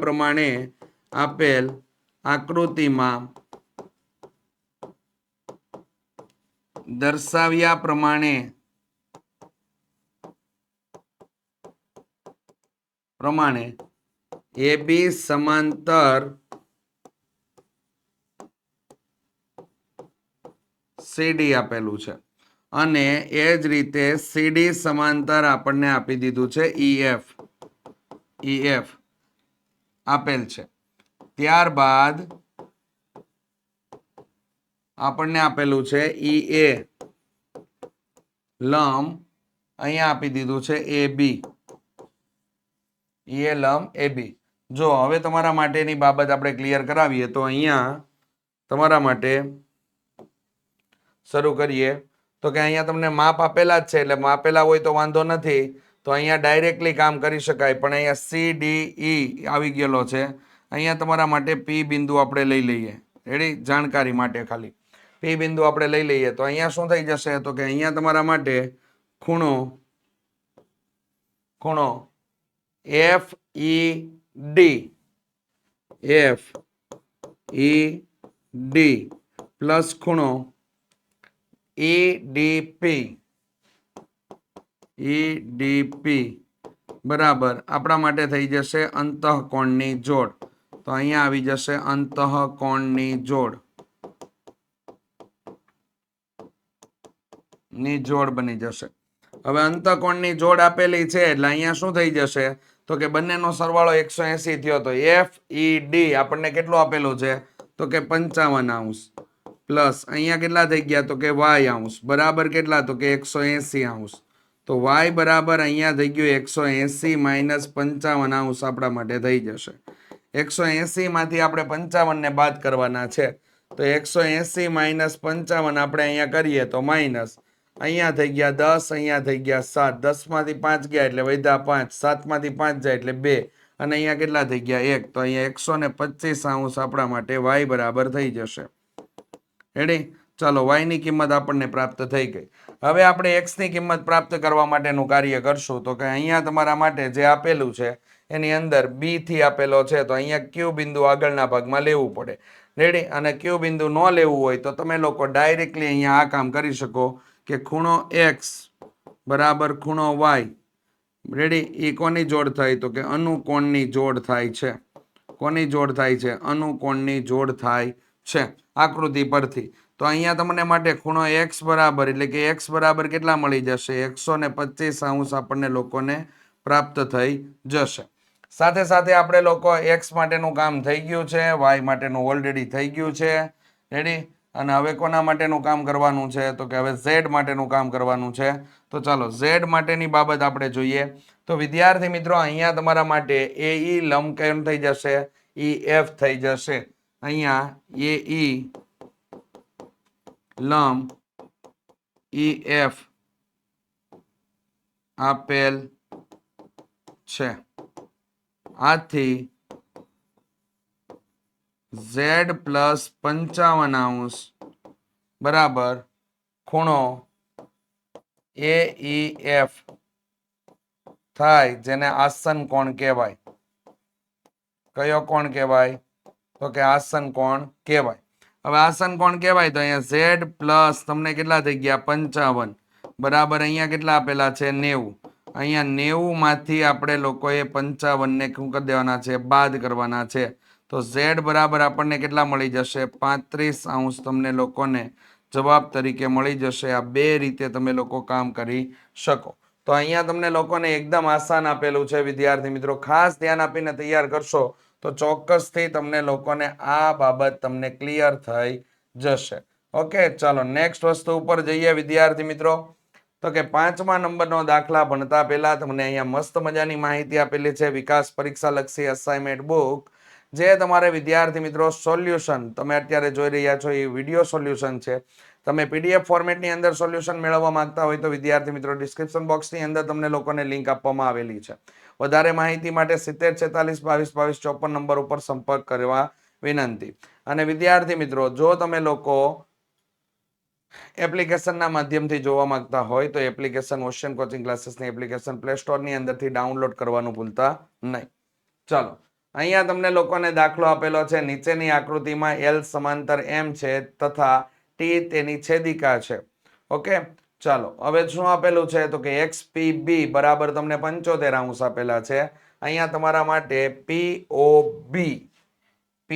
પ્રમાણે પ્રમાણે એ બી સમાંતર સીડી આપેલું છે અને એ જ રીતે સીડી સમાંતર આપણને આપી દીધું છે ઈએફ આપેલ છે. ત્યારબાદ આપણને આપેલું છે ઈએ લંબ અહીંયા આપી દીધું છે એ બી. ઈએ લંબ એ બી. જો હવે તમારા માટેની બાબત આપણે ક્લિયર કરાવીએ તો અહીંયા તમારા માટે શરૂ કરીએ. તો કે અહીંયા તમને માપ આપેલા જ છે, એટલે માપેલા હોય તો વાંધો નથી, તો અહીંયા ડાયરેક્ટલી કામ કરી શકાય. પણ અહીંયા સી ડી ઈ આવી ગયેલો છે. અહીંયા તમારા માટે પી બિંદુ આપણે લઈ લઈએ. રેડી? જાણકારી માટે ખાલી પી બિંદુ આપણે લઈ લઈએ. તો અહીંયા શું થઈ જશે? તો કે અહીંયા તમારા માટે ખૂણો એફ ઈ ડી પ્લસ ખૂણો ઈડીપી બરાબર આપણા માટે થઈ જશે અંતઃકોણની જોડ. તો અહીંયા આવી જશે અંતઃકોણની જોડ બની જશે. હવે અંતઃકોણની જોડ આપેલી છે એટલે અહીંયા શું થઈ જશે? તો કે બંનેનો સરવાળો 180 થયો. તો એફ ઈ ડી આપણને કેટલું આપેલું છે? તો કે 55 અંશ પ્લસ અહીંયા કેટલા થઈ ગયા? તો કે વાય અંશ બરાબર કેટલા? તો કે 180 અંશ. તો વાય બરાબર અહીંયા થઈ ગયું 180 માઇનસ 55 અંશ આપણા માટે થઈ જશે. 180 માંથી આપણે 55 ને બાદ કરવાના છે. તો 180 માઇનસ 55 આપણે અહીંયા કરીએ તો માઇનસ અહીંયા થઈ ગયા 10, અહીંયા થઈ ગયા 7, 10 માંથી 5 ગયા એટલે વધ્યા 5, 7 માંથી 5 જાય એટલે 2 અને અહીંયા કેટલા થઈ ગયા 1. તો અહીંયા 125 અંશ આપણા માટે y બરાબર થઈ જશે. રેડી? ચાલો y ની કિંમત આપણને પ્રાપ્ત થઈ ગઈ. હવે આપણે x ની કિંમત પ્રાપ્ત કરવા માટેનું કાર્ય કરશું. તો કે અહીંયા તમારા માટે જે આપેલું છે એની અંદર b થી આપેલો છે, તો અહીંયા q બિંદુ આગળના ભાગમાં લેવું પડે. રેડી? અને q બિંદુ ન લેવું હોય તો તમે લોકો ડાયરેક્ટલી અહીંયા આ કામ કરી શકો કે ખૂણો x બરાબર ખૂણો y. રેડી? એ કોની જોડ થાય? તો કે અનુકોણની જોડ થાય છે. કોની જોડ થાય છે? અનુકોણની જોડ થાય છે આકૃતિ પરથી. તો અહીંયા તમને માટે ખૂણો x બરાબર એટલે કે x બરાબર કેટલા મળી જશે? 125 અંશ આપણને લોકોને પ્રાપ્ત થઈ જશે. સાથે સાથે આપણે લોકો x માટેનું કામ થઈ ગયું છે, y માટેનું ઓલરેડી થઈ ગયું છે. રેડી? અને હવે કોના માટેનું કામ કરવાનું છે? તો કે હવે z માટેનું કામ કરવાનું છે. તો ચાલો z માટેની બાબત આપણે જોઈએ. તો વિદ્યાર્થી મિત્રો અહીંયા તમારા માટે એ ઈ લંબ કેમ થઈ જશે? ef થઈ જશે. અહીંયા એ ઈ લંબ ef આપેલ છે. આથી z પ્લસ 55 અંશ બરાબર ખૂણો AEF થાય, જેને આસન કોણ કહેવાય. કયો કોણ કહેવાય? તો કે આસન કોણ કહેવાય. હવે આસન કોણ કહેવાય તો અહીંયા z પ્લસ તમને કેટલા થઈ ગયા? 55 બરાબર અહીંયા કેટલા આપેલા છે? 90. અહીંયા 90 માંથી આપણે લોકોએ 55 ને શું કરી દેવાના છે? બાદ કરવાના છે. તો z બરાબર આપણને કેટલા મળી જશે? 35 અંશ તમને લોકોને જવાબ તરીકે મળી જશે. આ બે રીતે તમે લોકો કામ કરી શકો. તો અહીંયા તમને લોકોને એકદમ આસાન આપેલું છે વિદ્યાર્થી મિત્રો. ખાસ ધ્યાન આપીને તૈયાર કરશો તો ચોક્કસથી તમને લોકોને આ બાબત તમને ક્લિયર થઈ જશે. ઓકે, ચાલો નેક્સ્ટ વસ્તુ ઉપર જઈએ વિદ્યાર્થી મિત્રો. તો કે 5મા નંબરનો દાખલા ભણતા પહેલા તમને અહીંયા મસ્ત મજાની માહિતી આપેલી છે. વિકાસ પરીક્ષા લક્ષી અસાઇનમેન્ટ બુક, જે તમારે વિદ્યાર્થી મિત્રો સોલ્યુશન તમે અત્યારે જોઈ રહ્યા છો એ વિડીયો સોલ્યુશન છે. તમે પીડીએફ ફોર્મેટની અંદર સોલ્યુશન મેળવવા માંગતા હોય તો વિદ્યાર્થી મિત્રો ડિસ્ક્રિપ્શન બોક્સની અંદર તમને લોકોને લિંક આપવામાં આવેલી છે. વધારે માહિતી માટે 7046222254 નંબર ઉપર સંપર્ક કરવા વિનંતી. અને વિદ્યાર્થી મિત્રો, જો તમે લોકો એપ્લિકેશનના માધ્યમથી જોવા માંગતા હોય તો એપ્લિકેશન ઓશિયન કોચિંગ ક્લાસીસની એપ્લિકેશન પ્લે સ્ટોરની અંદરથી ડાઉનલોડ કરવાનું ભૂલતા નહીં. ચાલો, અહીંયા તમને લોકોને દાખલો આપેલો છે. નીચેની આકૃતિમાં L સમાંતર M છે તથા T તેની છેદિકા છે. ઓકે, ચાલો હવે શું આપેલું છે તો કે XPB બરાબર તમને 75° આપેલા છે. અહીંયા તમારા માટે POB P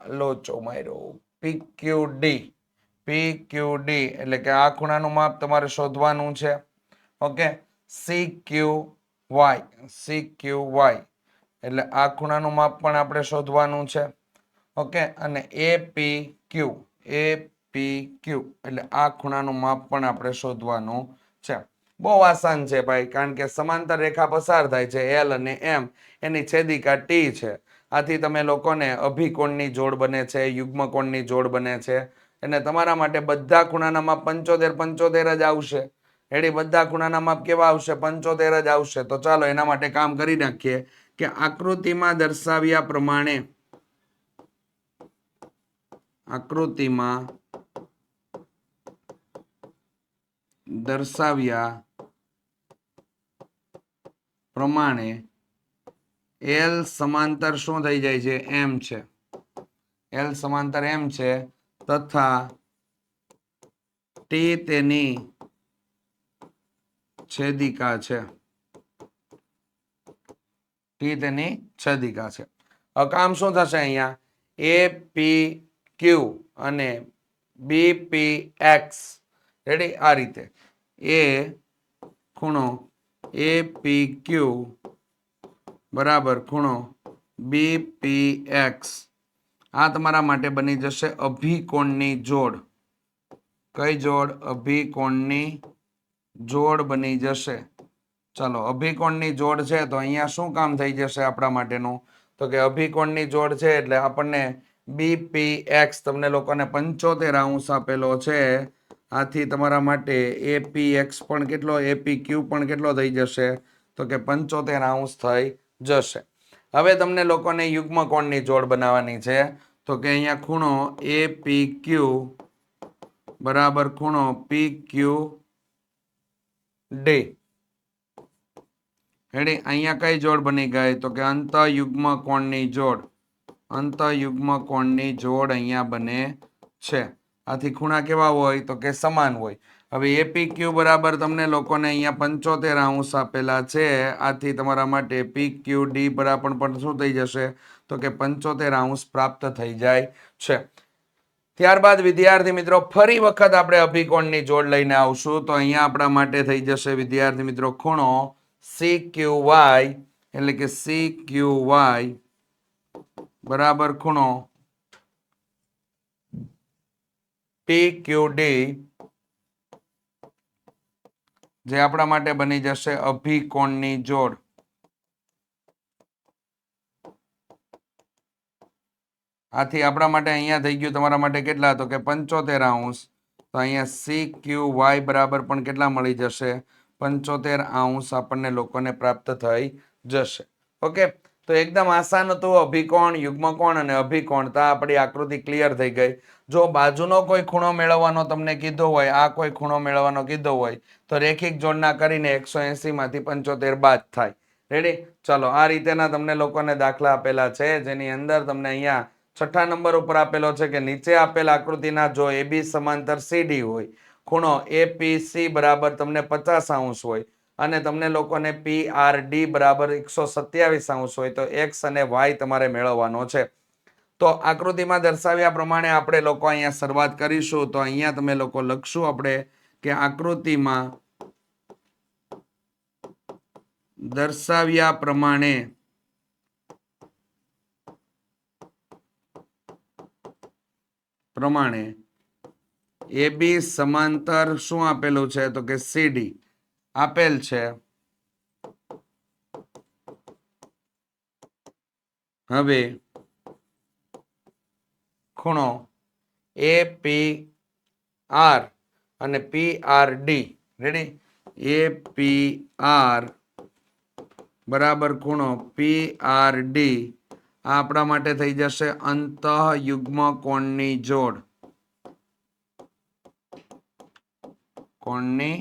લોચો માર્યો PQD એટલે કે આ ખૂણાનું માપ તમારે શોધવાનું છે. ઓકે, CQY એટલે આ ખૂણાનું માપ પણ આપણે શોધવાનું છે. ઓકે, અને APQ એટલે આ ખૂણાનું માપ પણ આપણે શોધવાનું છે. બહુ આસાન છે ભાઈ, કારણ કે સમાંતર રેખા પસાર થાય છે L અને M, એની છેદિકા T છે. આથી તમે લોકોને અભિકોણની જોડ બને છે, યુગ્મકોણની જોડ બને છે. અને તમારા માટે બધા ખૂણાના માપ 75 જ આવશે. એડી બધા ખૂણાના માપ કેવા આવશે? 75 જ આવશે. તો ચાલો એના માટે કામ કરી નાખીએ કે આકૃતિમાં દર્શાવ્યા પ્રમાણે L સમાંતર શું થઈ જાય છે? M છે. L સમાંતર M છે તથા T તેની છેદિકા છે. T તેની છેદિકા છે. કામ શું થશે અહીંયા? APQ અને BPX રેડી, આ રીતે એ ખૂણો APQ બરાબર ખૂણો BPX આ તમારા માટે બની જશે અભિકોણની જોડ. કઈ જોડ? અભિકોણની જોડ બની જશે. ચાલો, અભિકોણની જોડ છે તો અહીંયા શું કામ થઈ જશે આપણા માટેનું? તો કે અભિકોણની જોડ છે એટલે આપણને BPX તમને લોકોને 75° આપેલો છે. આથી તમારા માટે APX પણ કેટલો, APQ પણ કેટલો થઈ જશે? તો કે 75° થઈ જશે. હવે તમને લોકોને યુગ્મકોણની જોડ બનાવવાની છે. તો કે અહીંયા ખૂણો APQ બરાબર ખૂણો PQD. અહીંયા કઈ જોડ બની ગઈ? તો કે અંતઃયુગ્મકોણની જોડ. અંતઃયુગ્મકોણની જોડ અહીંયા બને છે. આથી ખૂણા કેવા હોય? તો કે સમાન હોય. હવે APQ બરાબર તમને લોકોને અહીંયા 75° આપેલા છે. આથી તમારા માટે PQD બરાબર પણ શું થઈ જશે? તો કે 75° પ્રાપ્ત થઈ જાય છે. ત્યારબાદ વિદ્યાર્થી મિત્રો ફરી વખત આપણે અભિકોણની જોડ લઈને આવશું. તો અહીંયા આપણા માટે થઈ જશે વિદ્યાર્થી મિત્રો ખૂણો CQY એટલે કે CQY બરાબર ખૂણો PQD જે આપણા માટે બની જશે અભિકોણની જોડ. આથી આપણા માટે અહીંયા થઈ ગયું તમારા માટે કેટલા? તો કે 75°. તો અહીંયા CQY બરાબર પણ કેટલા મળી જશે? 75° આપણને લોકોને પ્રાપ્ત થઈ જશે. ઓકે, તો એકદમ આસાન હતું. અભિકોણ, યુગ્મકોણ અને અભિકોણ. તો આપણી આકૃતિ ક્લિયર થઈ ગઈ. જો બાજુનો કોઈ ખૂણો મેળવવાનો તમને કીધો હોય, આ કોઈ ખૂણો મેળવવાનો કીધો હોય તો રેખિક જોડના કરીને 180 માંથી 75 બાદ થાય. રેડી? ચલો, આ રીતેના તમને લોકોને દાખલા આપેલા છે, જેની અંદર તમને અહીંયા 6થા નંબર ઉપર આપેલો છે કે નીચે આપેલ આકૃતિના જો AB સમાંતર CD હોય, ખૂણો APC બરાબર તમને 50° હોય અને તમને લોકોને PRD બરાબર 127° હોય તો X અને Y તમારે મેળવવાનો છે. તો આકૃતિમાં દર્શાવ્યા પ્રમાણે આપણે લોકો અહીંયા શરૂઆત કરીશું. તો અહીંયા તમે લોકો લખશું આપણે કે આકૃતિમાં દર્શાવ્યા પ્રમાણે AB સમાંતર શું આપેલું છે તો કે CD આપેલ છે. હવે ખૂણો APR અને PRD રેડી APR બરાબર ખૂણો PRD આ આપણા માટે થઈ જશે અંતઃયુગ્મ કોણની જોડ. કોણની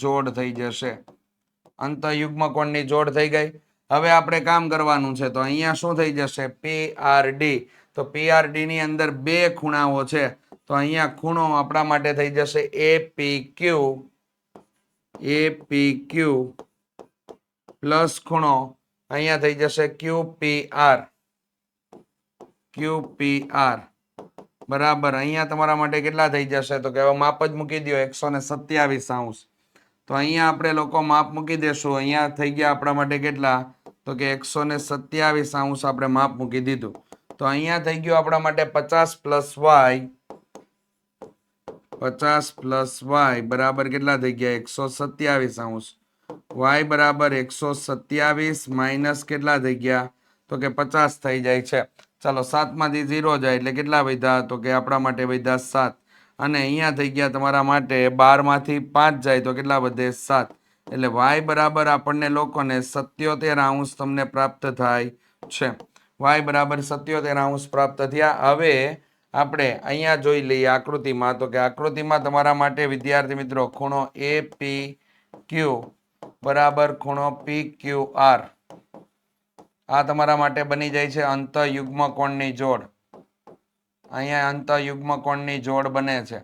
જોડ થઈ જશે. અંતઃયુગ્મ કોણની જોડ થઈ ગઈ. હવે આપણે કામ કરવાનું છે. તો અહીંયા શું થઈ જશે PRD. તો PRD ની અંદર બે ખૂણાઓ છે. તો અહીંયા ખૂણો આપણા માટે થઈ જશે APQ પ્લસ ખૂણો અહીંયા થઈ જશે QPR બરાબર. અહીંયા તમારા માટે કેટલા થઈ જશે તો કે માપ જ મૂકી દો 127°. તો અહીંયા આપણે લોકો માપ મૂકી દેશું. અહીંયા થઈ ગયા આપણા માટે કેટલા તો કે 127° આપણે માપ મૂકી દીધું. તો અહીંયા થઈ ગયું આપણા માટે 50 + y બરાબર કેટલા થઈ ગયા 127°. y બરાબર 127 માઇનસ કેટલા થઈ ગયા તો કે 50 થઈ જાય છે. ચાલો 7 માંથી 0 જાય એટલે કેટલા વધ્યા તો કે આપણા માટે વધ્યા 7. અને અહીંયા થઈ ગયા તમારા માટે 12 માંથી 5 જાય તો કેટલા વધે 7. એટલે y બરાબર આપણને લોકોને 77° તમને પ્રાપ્ત થાય છે. y બરાબર 77° પ્રાપ્ત થયા. હવે આપણે અહીંયા જોઈ લઈએ આકૃતિમાં. તો કે આકૃતિમાં તમારા માટે વિદ્યાર્થી મિત્રો ખૂણો APQ બરાબર ખૂણો PQR આ તમારા માટે બની જાય છે અંતઃયુગ્મ કોણની જોડ. અહીંયા અંતઃયુગ્મ કોણની જોડ બને છે.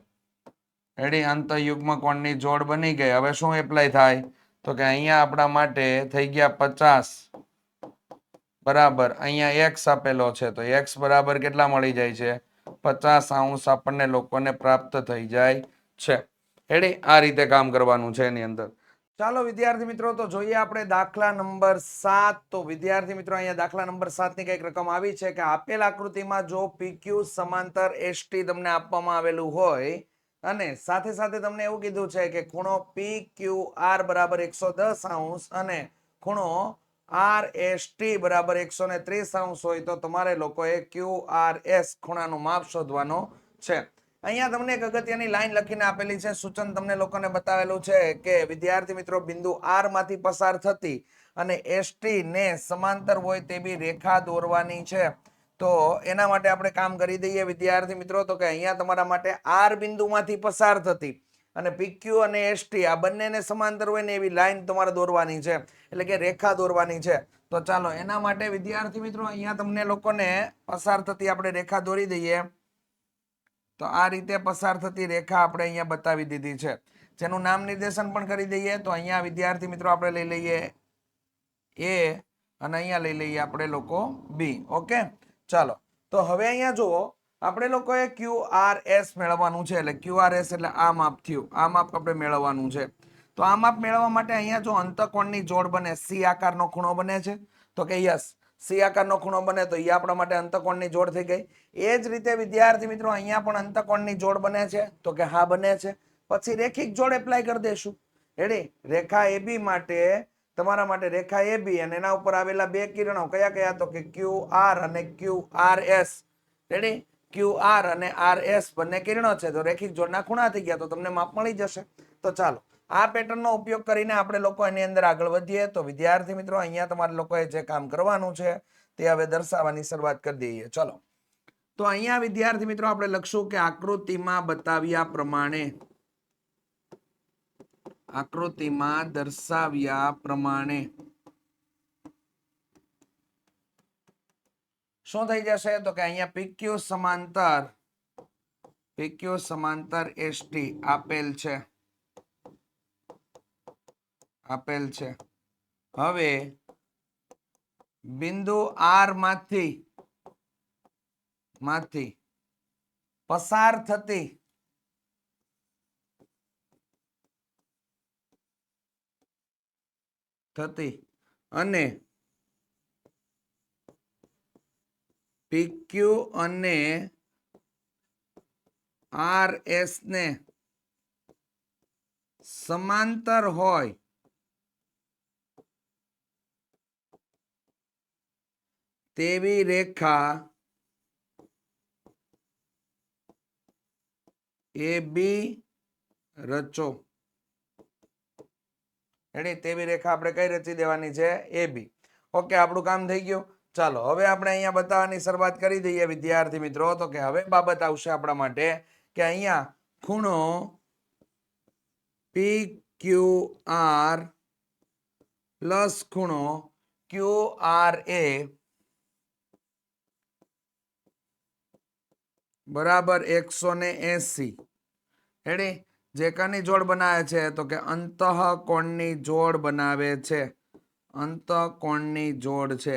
રેડી અંતઃયુગ્મ કોણની જોડ બની ગઈ. હવે શું એપ્લાય થાય તો કે અહીંયા આપણા માટે થઈ ગયા 50 બરાબર અહીંયા x આપેલો છે. તો x બરાબર કેટલા મળી જાય છે 50° આપણને લોકોને પ્રાપ્ત થઈ જાય છે. રેડી આ રીતે કામ કરવાનું છે એની અંદર. ચાલો વિદ્યાર્થી મિત્રો તો જોઈએ આપણે દાખલા નંબર 7. તો વિદ્યાર્થી મિત્રો અહીંયા દાખલા નંબર 7 ની કઈક રકમ આવી છે કે આપેલ આકૃતિમાં જો PQ સમાંતર ST તમને આપવામાં આવેલું હોય અને સાથે સાથે તમને એવું કીધું છે કે ખૂણો PQR બરાબર 110° અને ખૂણો RST બરાબર 130° હોય તો તમારે લોકોએ QRS ખૂણાનું માપ શોધવાનો છે. અહીંયા તમને એક અગત્યની લાઈન લખીને આપેલી છે. સૂચન તમને લોકોને બતાવેલું છે કે વિદ્યાર્થી મિત્રો બિંદુ R માંથી પસાર થતી અને ST ને સમાંતર હોય તેવી રેખા દોરવાની છે. તો એના માટે આપણે કામ કરી દઈએ વિદ્યાર્થી મિત્રો. તો કે અહીંયા તમારા માટે R બિંદુમાંથી પસાર થતી અને PQ અને ST આ બંનેને સમાંતર હોય ને એવી લાઈન તમારે દોરવાની છે. એટલે કે રેખા દોરવાની છે. તો ચાલો એના માટે વિદ્યાર્થી મિત્રો અહીંયા તમને લોકોને પસાર થતી આપણે રેખા દોરી દઈએ. તો આ રીતે પસાર થતી રેખા આપણે અહીંયા બતાવી દીધી છે. જેનું નામ નિર્દેશન પણ કરી દઈએ. તો અહીંયા વિદ્યાર્થી મિત્રો આપણે લઈ લઈએ A અને અહીંયા લઈ લઈએ આપણે લોકો B. ઓકે ચાલો તો હવે અહીંયા જુઓ આપણે લોકોએ QRS મેળવવાનું છે. એટલે QRS એટલે આ માપ થયું. આ માપ આપણે મેળવવાનું છે. તો આ માપ મેળવવા માટે અહીંયા જો અંતઃકોણની જોડ બને C આકારનો ખૂણો બને છે તો કે યસ C આકારનો ખૂણો બને તો એ આપણા માટે અંતઃકોણની જોડ થઈ ગઈ. એ જ રીતે વિદ્યાર્થી મિત્રો અહીંયા પણ અંતઃકોણની જોડ બને છે તો કે હા બને છે. પછી રેખિક જોડ એપ્લાય કરી દેશું. રેડી રેખા AB માટે તમારા માટે રેખા AB અને એના ઉપર આવેલા બે કિરણો કયા કયા તો કે QR અને QRS. રેડી QR અને RS બંને કિરણો છે તો રેખિક જોડના ખૂણા થઈ ગયા. તો તમને માપ મળી જશે. તો ચાલો આ પેટર્નનો ઉપયોગ કરીને આપણે લોકો એની અંદર આગળ વધીએ. તો વિદ્યાર્થી મિત્રો અહીંયા તમારે લોકોએ જે કામ કરવાનું છે તે હવે દર્શાવવાની શરૂઆત કરી દઈએ. ચલો તો અહીંયા વિદ્યાર્થી મિત્રો આપણે લખશું કે આકૃતિમાં બતાવ્યા પ્રમાણે શું થઈ જશે તો કે અહીંયા PQ સમાંતર ST આપેલ છે. હવે બિંદુ R માંથી માંથી પસાર થતી અને પીક્યુ અને આરએસ ને સમાંતર હોય તેવી રેખા એ બી રચો. તેવી રેખા આપણે કઈ રચી દેવાની છે? એ બી. ઓકે, આપણું કામ થઈ ગયું. ચાલો હવે આપણે અહીંયા બતાવવાની શરૂઆત કરી દઈએ વિદ્યાર્થી મિત્રો. તો કે હવે બાબત આવશે આપણા માટે કે અહીંયા ખૂણો પી ક્યુ આર પ્લસ ખૂણો ક્યુ આર એ બરાબર 180. રેડી? જે કની જોડ બનાવે છે? તો કે અંતઃકોણની જોડ બનાવે છે. અંતઃકોણની જોડ છે.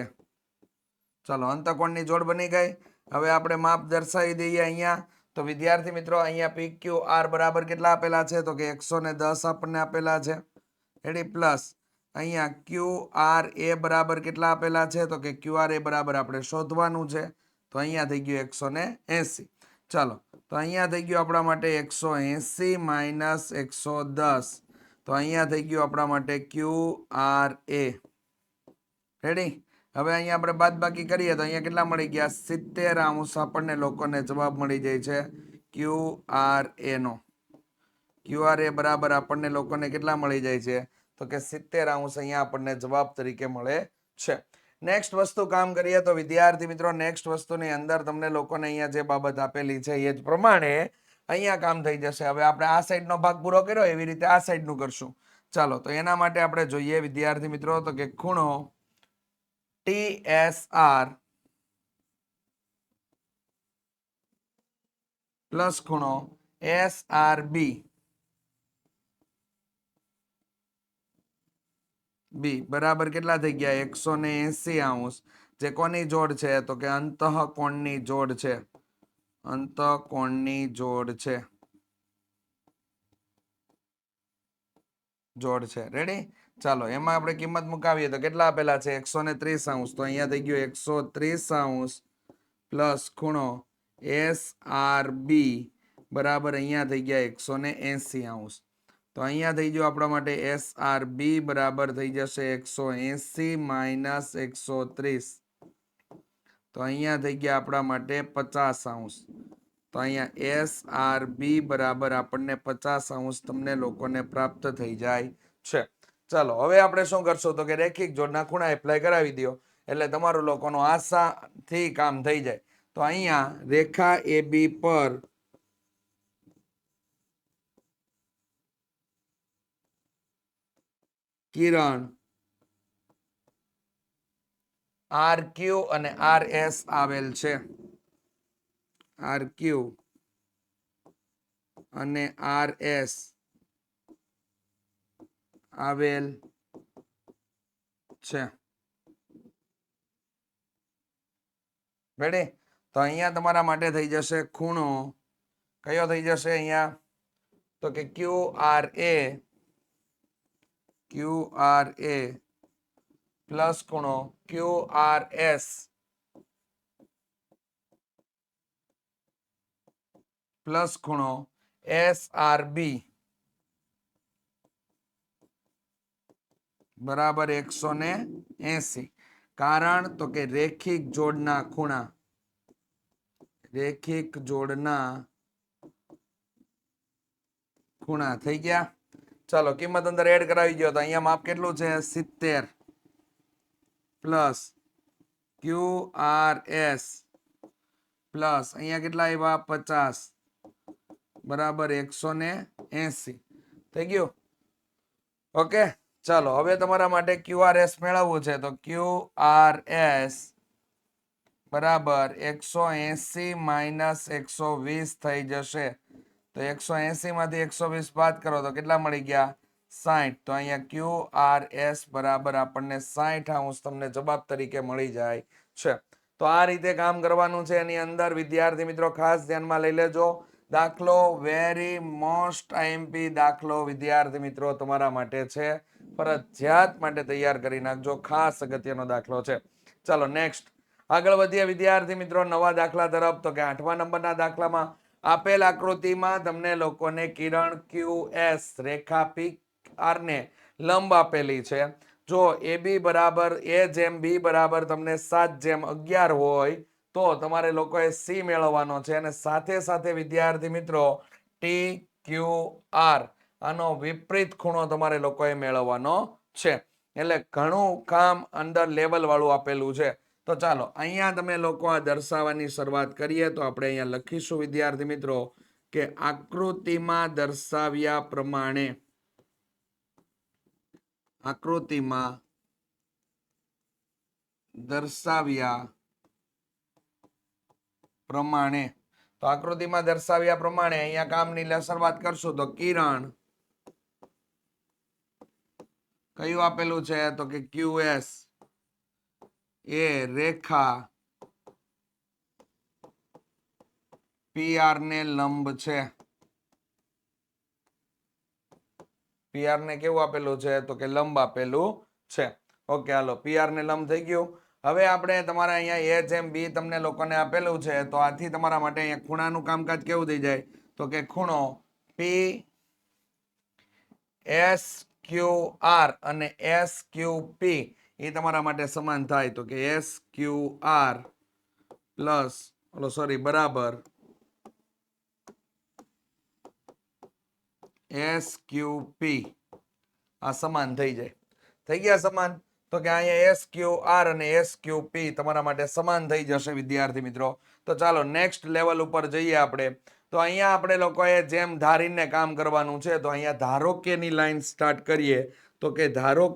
ચાલો, અંતઃકોણની જોડ બની ગઈ. હવે આપણે માપ દર્શાવી દઈએ અહીંયા. તો વિદ્યાર્થી મિત્રો અહીંયા પી ક્યુ આર બરાબર કેટલા આપેલા છે? તો કે 110 આપણને આપેલા છે. રેડી? પ્લસ અહીંયા ક્યુ આર એ બરાબર કેટલા આપેલા છે? તો કે ક્યુ આર એ બરાબર આપણે શોધવાનું છે. તો અહીંયા થઈ ગયું 180. ચાલો, તો અહીંયા થઈ ગયું આપણા માટે 180 માઇનસ 110. તો અહીંયા થઈ ગયું આપણા માટે ક્યુ આર એ. રેડી? હવે અહીંયા આપણે બાદબાકી કરીએ તો અહીંયા કેટલા મળી ગયા? 70° આપણને લોકોને જવાબ મળી જાય છે ક્યુ આર એ નો. ક્યુ આર એ બરાબર આપણને લોકોને કેટલા મળી જાય છે? તો કે 70° અહીંયા આપણને જવાબ તરીકે મળે છે. નેક્સ્ટ વસ્તુ કામ કરીએ તો વિદ્યાર્થી મિત્રો નેક્સ્ટ વસ્તુની અંદર તમને લોકોને અહીંયા જે બાબત આપેલી છે એ જ પ્રમાણે અહીંયા કામ થઈ જશે. હવે આપણે આ સાઈડનો ભાગ પૂરો કર્યો એવી રીતે આ સાઈડનું કરશું. ચાલો, તો એના માટે આપણે જોઈએ વિદ્યાર્થી મિત્રો તો કે ખૂણો TSR પ્લસ ખૂણો SRB બરાબર કેટલા થઈ ગયા? 180°. જે કોની જોડ છે? તો કે અંતઃકોણની જોડ છે. અંતઃકોણની જોડ છે. રેડી? ચાલો, એમાં આપણે કિંમત મુકાવીએ તો કેટલા આપેલા છે? 130°. તો અહીંયા થઈ ગયું 130° પ્લસ ખૂણો SRB બરાબર અહીંયા થઈ ગયા 180°. તો અહીંયા થઈ ગયું આપણા માટે SRB બરાબર થઈ જશે 180 માઇનસ 130. તો અહીંયા થઈ ગયા આપણા માટે 50°. તો અહીંયા SRB બરાબર આપણને 50° તમને લોકોને પ્રાપ્ત થઈ જાય છે. ચાલો, હવે આપણે શું કરશું? તો કે રેખિક જોડના ખૂણા એપ્લાય કરાવી દો એટલે તમારું લોકોનું આસાથી કામ થઈ જાય. તો અહીંયા રેખા AB પર કિરણ RQ અને RS આવેલ છે. RQ અને RS આવેલ છે. રેડી? તો અહીંયા તમારા માટે થઈ જશે ખૂણો કયો થઈ જશે અહીંયા? તો કે QRA પ્લસ ખૂણો QRS પ્લસ ખૂણો SRB બરાબર 180. કારણ તો કે રેખિક જોડના ખૂણા થઈ ગયા. ચાલો, કિંમત અંદર એડ કરાવી દો તો અહીંયા માપ કેટલું છે? 70 પ્લસ QRS પ્લસ અહીંયા કેટલા આવ્યા? 50 બરાબર 180. થઈ ગયું? ઓકે, ચાલો હવે તમારા માટે QRS મેળવવું છે તો QRS બરાબર 180 માઇનસ 120 થઈ જશે. તો 180 માંથી 120 બાદ કરો તો કેટલા મળી ગયા? 60. તો અહીંયા QRS બરાબર આપણને 60° તમને જવાબ તરીકે મળી જાય છે. તો આ રીતે કામ કરવાનું છે. એની અંદર વિદ્યાર્થી મિત્રો ખાસ ધ્યાનમાં લઈ લેજો. દાખલો વેરી મોસ્ટ આઈએમપી દાખલો વિદ્યાર્થી મિત્રો તમારા માટે છે, ફરજિયાત માટે તૈયાર કરી નાખજો. ખાસ અગત્યનો દાખલો છે. ચાલો નેક્સ્ટ આગળ વધીએ વિદ્યાર્થી મિત્રો નવા દાખલા તરફ. તો કે 8મા નંબરના દાખલામાં આપેલ આકૃતિમાં તમને લોકોને કિરણ QS રેખા PR ને લંબ આપેલી છે. જો AB બરાબર A/B બરાબર તમને 7/11 હોય તો તમારે લોકોએ C મેળવવાનો છે. અને સાથે સાથે વિદ્યાર્થી મિત્રો TQR આનો વિપરીત ખૂણો તમારે લોકોએ મેળવવાનો છે. એટલે ઘણું કામ અંદર લેવલ વાળું આપેલું છે. તો ચાલો અહીંયા તમે લોકો આ દર્શાવવાની શરૂઆત કરીએ. તો આપણે અહીંયા લખીશું વિદ્યાર્થી મિત્રો કે આકૃતિમાં દર્શાવ્યા પ્રમાણે તો આકૃતિમાં દર્શાવ્યા પ્રમાણે અહીંયા કામની શરૂઆત કરશું. તો કિરણ કયું આપેલું છે? તો કે QS એ રેખા PR ને લંબ છે. PR ને કેવું આપેલું છે? તો કે લંબ આપેલું છે. ઓકે હાલો PR ને લંબ થઈ ગયું. હવે આપણે તમારા અહીંયા A/B તમને લોકોને આપેલું છે. તો આથી તમારા માટે અહીંયા ખૂણાનું કામકાજ કેવું થઈ જાય? તો કે ખૂણો PSQR અને SQP એ તમારા માટે સમાન થાય. તો કે SQR બરાબર SQP આ સમાન થઈ જાય. થઈ ગયા સમાન. તો કે અહીંયા SQR અને SQP તમારા માટે સમાન થઈ જશે વિદ્યાર્થી મિત્રો. તો ચાલો નેક્સ્ટ લેવલ ઉપર જઈએ આપણે. તો અહીંયા આપણે લોકોએ જેમ ધારીને કામ કરવાનું છે. તો અહીંયા ધારો કે ની લાઈન સ્ટાર્ટ કરીએ. તો કે ધારો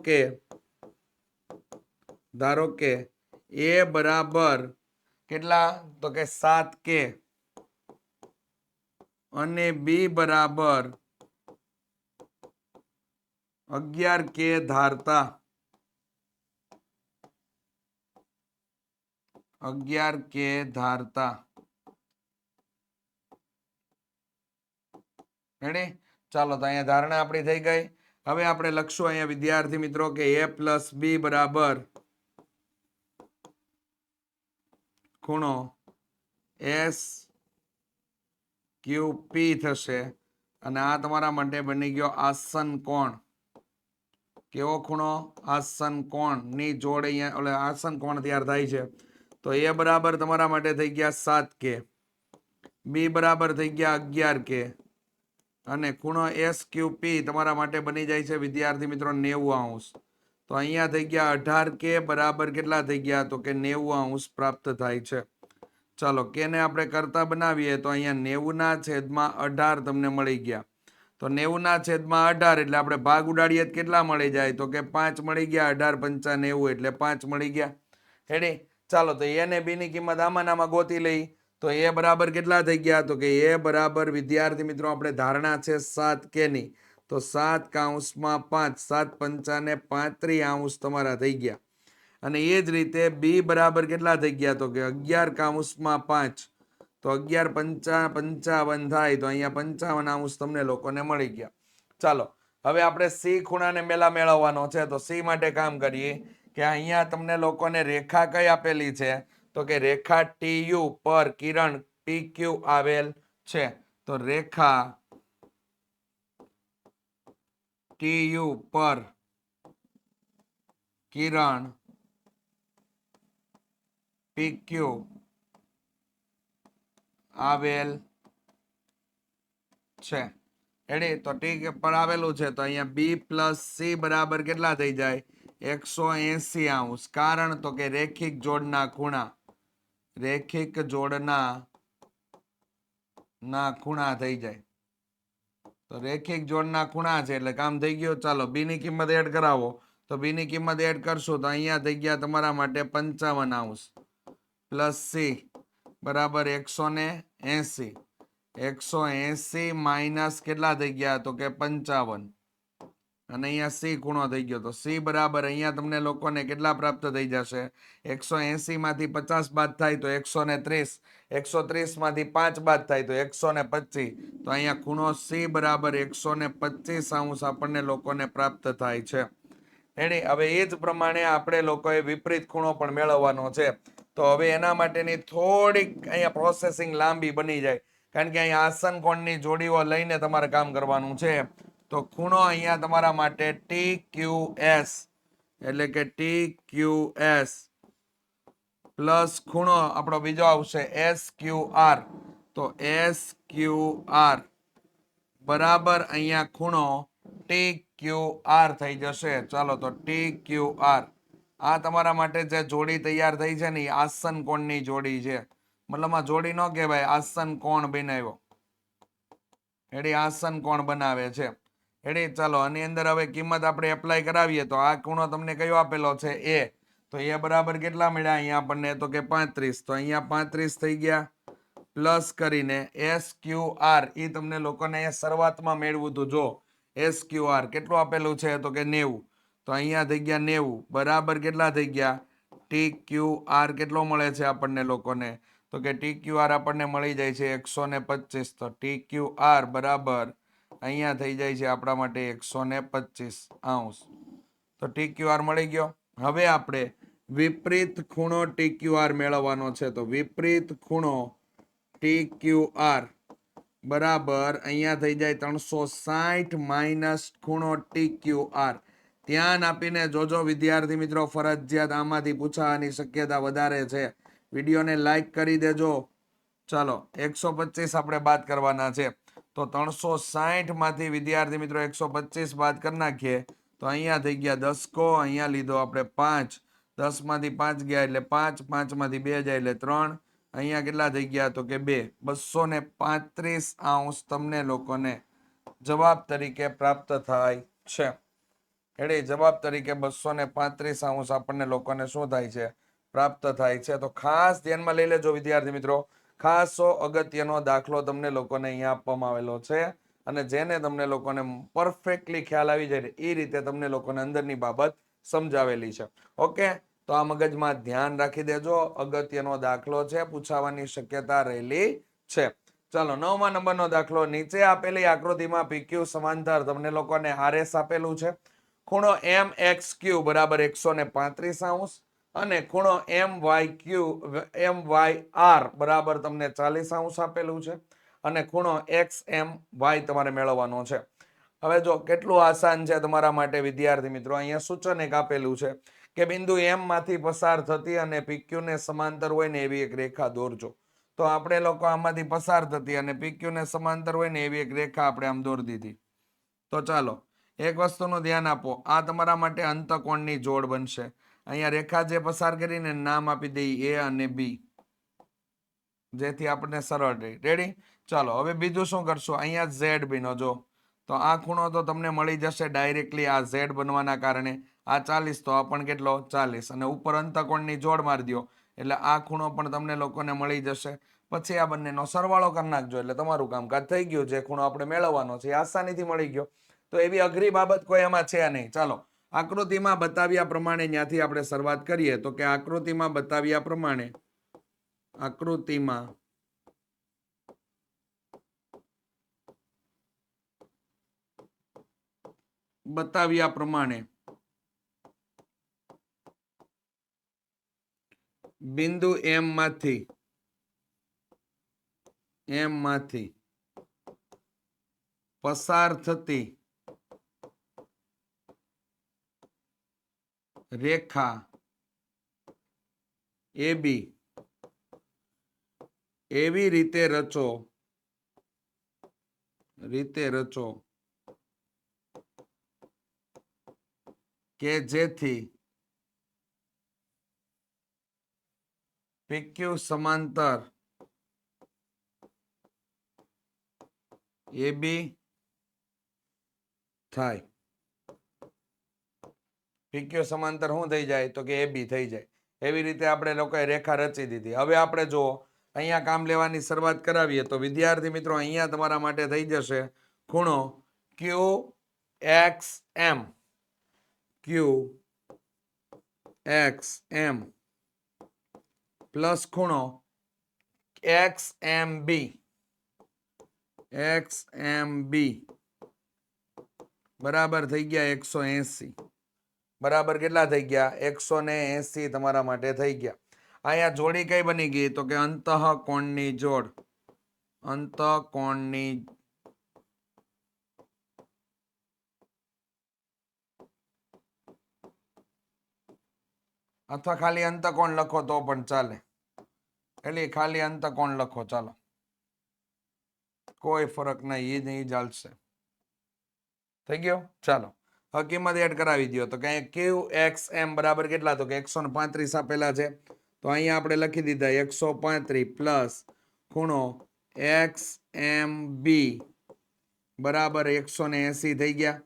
કે A બરાબર કેટલા? તો કે 7K અને B બરાબર 11K ધારતા 11K ધારતા રેડી. ચાલો તો અહીંયા ધારણા આપણી થઈ ગઈ. હવે આપણે લખશું અહીંયા વિદ્યાર્થી મિત્રો કે A+B બરાબર ખૂણો SQP થશે. અને આ તમારા માટે બની ગયો આસન કોણ. કેવો ખૂણો? આસન કોણ ની જોડ અહીંયા આસન કોણ તૈયાર થાય છે. તો A બરાબર તમારા માટે થઈ ગયા 7K, B બરાબર થઈ ગયા 11K અને ખૂણો SQP તમારા માટે બની જાય છે વિદ્યાર્થી મિત્રો 90°. તો અહીંયા થઈ ગયા 18K બરાબર કેટલા થઈ ગયા? તો કે 90° પ્રાપ્ત થાય છે. ચાલો કે ને આપણે કરતા બનાવીએ. તો અહીંયા 90/18 તમને મળી ગયા. તો 90/18 એટલે આપણે ભાગ ઉડાડીએ કેટલા મળી જાય? તો કે 5 મળી ગયા. 18 × 5 90 એટલે 5 મળી ગયા. રેડી. ચાલો તો A ને B ની કિંમત આમાં ગોતી લઈ. તો A બરાબર કેટલા થઈ ગયા? તો કે A બરાબર વિદ્યાર્થી મિત્રો આપણે ધારણા છે 7K ની. તો 7/5 7 × 5 = 35° તમારા થઈ ગયા. અને એ જ રીતે B બરાબર કેટલા થઈ ગયા? તો કે 11/5 તો 11 × 5 = 55 થાય. તો અહીંયા 55° તમને લોકોને મળી ગયા. ચાલો હવે આપણે C ખૂણાને મેળવવાનો છે. તો C માટે કામ કરીએ કે અહીંયા તમને લોકોને રેખા કઈ આપેલી છે? તો કે રેખા TU પર કિરણ PQ આવેલ છે. તો રેખા TU પર કિરણ PQ આવેલ છે. રેડી. તો ટી પર આવેલું છે. તો અહીંયા B + C બરાબર કેટલા થઈ જાય? 180°. કારણ તો કે રેખિક જોડના ખૂણા થઈ જાય. તો રેખિક જોડના ખૂણા છે એટલે કામ થઈ ગયું. ચાલો B ની કિંમત એડ કરાવો. તો B ની કિંમત એડ કરશો તો અહીંયા થઈ ગયા તમારા માટે 55° પ્લસ C બરાબર 180 માઇનસ કેટલા થઈ ગયા? તો કે 55 અને અહીંયા સી ખૂણો થઈ ગયો. તો સી બરાબર અહીંયા તમને લોકોને કેટલા પ્રાપ્ત થઈ જશે? 180 માંથી 50 બાદ થાય તો 130. 130 માંથી 5 બાદ થાય તો 125. તો અહીંયા ખૂણો સી બરાબર 125 આપણને લોકોને પ્રાપ્ત થાય છે. એની હવે એ જ પ્રમાણે આપણે લોકોએ વિપરીત ખૂણો પણ મેળવવાનો છે. તો હવે એના માટેની થોડીક અહીંયા પ્રોસેસિંગ લાંબી બની જાય, કારણ કે અહીંયા આસન કોણની જોડીઓ લઈને તમારે કામ કરવાનું છે. તો ખૂણો અહીંયા તમારા માટે TQS એટલે કે TQS પ્લસ ખૂણો આપણો બીજો આવશે SQR. તો SQR બરાબર અહીંયા ખૂણો TQR થઈ જશે. ચાલો તો TQR આ તમારા માટે જે જોડી તૈયાર થઈ છે ને એ આસન કોણની જોડી છે. મતલબ આ જોડી ન કહેવાય, આસન કોણ બનાવ્યો એડી આસન કોણ બનાવે છે એડી. ચાલો આની અંદર હવે કિંમત આપણે એપ્લાય કરાવીએ તો આ ખૂણો તમને કયો આપેલો છે? એ. તો એ બરાબર કેટલા મળ્યા અહીંયા આપણને? તો કે 35. તો અહીંયા 35 થઈ ગયા. પ્લસ કરીને SQR એ તમને લોકોને અહીંયા શરૂઆતમાં મેળવું હતું. જો SQR કેટલું આપેલું છે? તો કે 90. તો અહીંયા થઈ ગયા 90 બરાબર કેટલા થઈ ગયા? TQR કેટલો મળે છે આપણને લોકોને? તો કે TQR આપણને મળી જાય છે 125. તો TQR બરાબર અહીંયા થઈ જાય છે આપણા માટે 125°. તો TQR મળી ગયો. હવે આપણે વિપરીત ખૂણો TQR મેળવવાનો છે. તો વિપરીત ખૂણો TQR બરાબર અહીંયા થઈ જાય 360 માઇનસ ખૂણો TQR. ધ્યાન આપીને જોજો વિદ્યાર્થી મિત્રો, ફરજિયાત આમાંથી પૂછાવાની શક્યતા વધારે છે. વિડીયોને લાઈક કરી દેજો. ચાલો 125 આપણે બાદ કરવાના છે. તો 360 માંથી વિદ્યાર્થી મિત્રો 125 બાદ કરી નાખીએ તો અહીંયા થઈ ગયા 10. અહીંયા લીધો આપણે 5. 10 માંથી 5 ગયા એટલે 5. 5 માંથી 2 જાય એટલે 3. અહીંયા કેટલા થઈ ગયા? તો કે 2. 235° તમને લોકોને જવાબ તરીકે પ્રાપ્ત થાય છે. એટલે જવાબ તરીકે 235° આપણને લોકોને શું થાય છે? પ્રાપ્ત થાય છે. તો ખાસ ધ્યાનમાં લઈ લેજો વિદ્યાર્થી મિત્રો. ખાસો અગત્યનો દાખલો તમને લોકોને અહીંયા આપવામાં આવેલો છે, અને જેને તમને લોકોને પરફેક્ટલી ખ્યાલ આવી જાય એ રીતે તમને લોકોને અંદરની બાબત સમજાવેલી છે. ઓકે, તો આ મગજમાં ધ્યાન રાખી દેજો. અગત્યનો દાખલો છે, પૂછાવાની શક્યતા રહેલી છે. ચાલો 9મા નંબરનો દાખલો. નીચે આપેલી આકૃતિમાં PQ સમાંતર તમને લોકોને RS આપેલું છે. ખૂણો MXQ બરાબર 135° અને ખૂણો MYR બરાબર તમને 40° આપેલું છે, અને ખૂણો XMY તમારે મેળવવાનો છે. હવે જો કેટલું આસાન છે તમારા માટે વિદ્યાર્થી મિત્રો. અહીંયા સૂચન એક આપેલું છે કે બિંદુ M માંથી પસાર થતી અને PQ ને સમાંતર હોય ને એવી એક રેખા દોરજો. તો આપણે લોકો આમાંથી પસાર થતી અને PQ ને સમાંતર હોય ને એવી એક રેખા આપણે આમ દોરી દીધી. તો ચાલો એક વસ્તુનું ધ્યાન આપો, આ તમારા માટે અંતકોણની જોડ બનશે. અહીંયા રેખા જે પસાર કરીને નામ આપી દઈએ A અને B, જેથી આપણને સરળ રહે. રેડી? ચાલો હવે બીજું શું કરશું? અહીંયા Z બન્યો. જો તો આ ખૂણો તો તમને મળી જશે ડાયરેક્ટલી આ Z બનવાના કારણે. આ 40 તો આ પણ કેટલો? 40. અને ઉપર અંતકોણની જોડ મારી દો એટલે આ ખૂણો પણ તમને લોકોને મળી જશે. પછી આ બંનેનો સરવાળો કરી નાખજો એટલે તમારું કામકાજ થઈ ગયું. જે ખૂણો આપણે મેળવવાનો છે એ આસાનીથી મળી ગયો. તો એવી અઘરી બાબત કોઈ એમાં છે નહીં. ચાલો આકૃતિમાં બતાવ્યા પ્રમાણે ત્યાંથી આપણે શરૂઆત કરીએ. તો કે આકૃતિમાં બતાવ્યા પ્રમાણે બિંદુ M માંથી પસાર થતી રેખા AB એવી રીતે રચો કે જેથી PQ સમાંતર AB થાય. PQ સમાંતર શું થઈ જાય? તો કે AB થઈ જાય. એવી રીતે આપણે લોકોએ રેખા રચી દીધી. હવે આપણે જો અહીંયા કામ લેવાની શરૂઆત કરાવીએ તો વિદ્યાર્થી મિત્રો અહીંયા તમારા માટે થઈ જશે ખૂણો એક્સ એમ ક્યુ એક્સ એમ પ્લસ ખૂણો એક્સ એમ બી બરાબર થઈ ગયા 180. બરાબર કેટલા થઈ ગયા? 180 તમારા માટે થઈ ગયા. અહીંયા જોડી કઈ બની ગઈ? તો કે અંતઃકોણની જોડ. અંતઃકોણની અથવા ખાલી અંતઃકોણ લખો તો પણ ચાલે. એટલે ખાલી અંતઃકોણ લખો, ચાલો, કોઈ ફરક નહીં, એ નહીં ચાલશે. થઈ ગયો? ચાલો, હવે કિંમત એડ કરાવી દો. તો કે ક્યુ એક્સ એમ બરાબર કેટલા? તો કે 135 આપેલા છે. તો અહીંયા આપણે લખી દીધા 135 પ્લસ ખૂણો એક્સ એમ બી બરાબર 180 થઈ ગયા.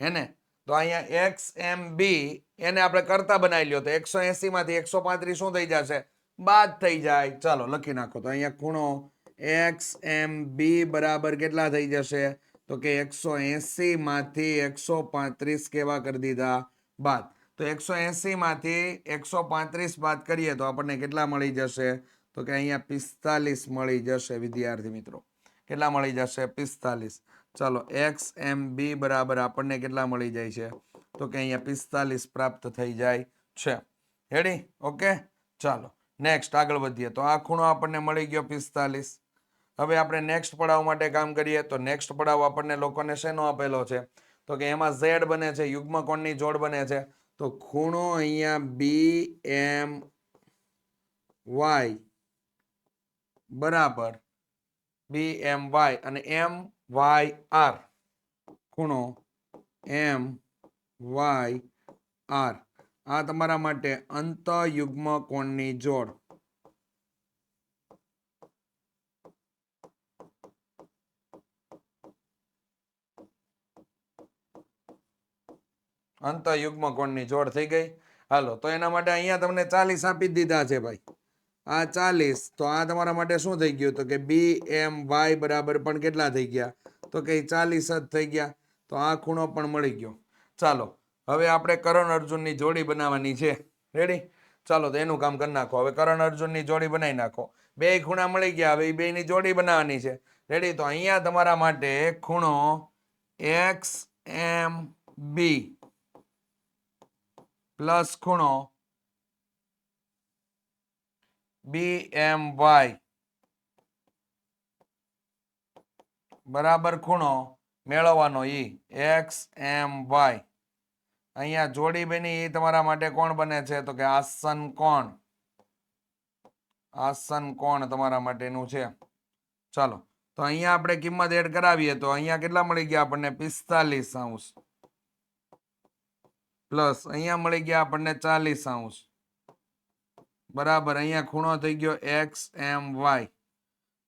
હે ને? તો અહીંયા એક્સ એમ બી એને આપણે કરતા બનાવી લ્યો. તો 180 માંથી 135 શું થઈ જશે? બાદ થઈ જાય. ચાલો લખી નાખો. તો અહીંયા ખૂણો એક્સ એમ બી બરાબર કેટલા થઈ જશે? તો કે 180 માંથી 135 કેવા કરી દીધા? બાદ. તો 180 માંથી 135 બાદ કરીએ તો આપણને કેટલા મળી જશે? તો કે અહીંયા 45 મળી જશે વિદ્યાર્થી મિત્રો. કેટલા મળી જશે? 45. ચાલો, એક્સ એમ બી બરાબર આપણને કેટલા મળી જાય છે? તો કે અહીંયા 45 પ્રાપ્ત થઈ જાય છે. રેડી? ઓકે, ચાલો નેક્સ્ટ આગળ વધીએ. તો આ ખૂણો આપણને મળી ગયો 45. હવે આપણે નેક્સ્ટ પડાવ માટે કામ કરીએ. તો નેક્સ્ટ પડાવ આપણને લોકોને શેનો આપેલો છે? તો કે એમાં ઝેડ બને છે, યુગ્મ કોણની જોડ બને છે. તો ખૂણો અહીંયા બી એમ વાય બરાબર બી એમ વાય અને એમ વાય આર. ખૂણો એમ વાય આર આ તમારા માટે અંતઃયુગ્મ કોણની જોડ. અંતઃયુગ્મ કોણની જોડ થઈ ગઈ. હાલો, તો એના માટે અહીંયા તમને 40 આપી દીધા છે ભાઈ. આ 40, તો આ તમારા માટે શું થઈ ગયું? તો કે બી એમ વાય બરાબર પણ કેટલા થઈ ગયા? તો કે 40 જ થઈ ગયા. તો આ ખૂણો પણ મળી ગયો. ચાલો, હવે આપણે કરણ અર્જુનની જોડી બનાવવાની છે. રેડી? ચાલો, તો એનું કામ કરી નાખો. હવે કરણ અર્જુનની જોડી બનાવી નાખો. બે ખૂણા મળી ગયા. હવે એ બેની જોડી બનાવવાની છે. રેડી? તો અહીંયા તમારા માટે ખૂણો એક્સ એમ બી પ્લસ ખૂણો બી એમ વાય બરાબર ખૂણો મેળવવાનો ઈ એક્સ એમ વાય. અહીંયા જોડી બની એ તમારા માટે કોણ બને છે? તો કે આસન કોણ. આસન કોણ તમારા માટેનું છે. ચાલો, તો અહીંયા આપણે કિંમત એડ કરાવીએ. તો અહીંયા કેટલા મળી ગયા આપણને? 45 પ્લસ અહીંયા મળી ગયા આપણને 40 બરાબર. અહીંયા ખૂણો થઈ ગયો એક્સ એમ વાય.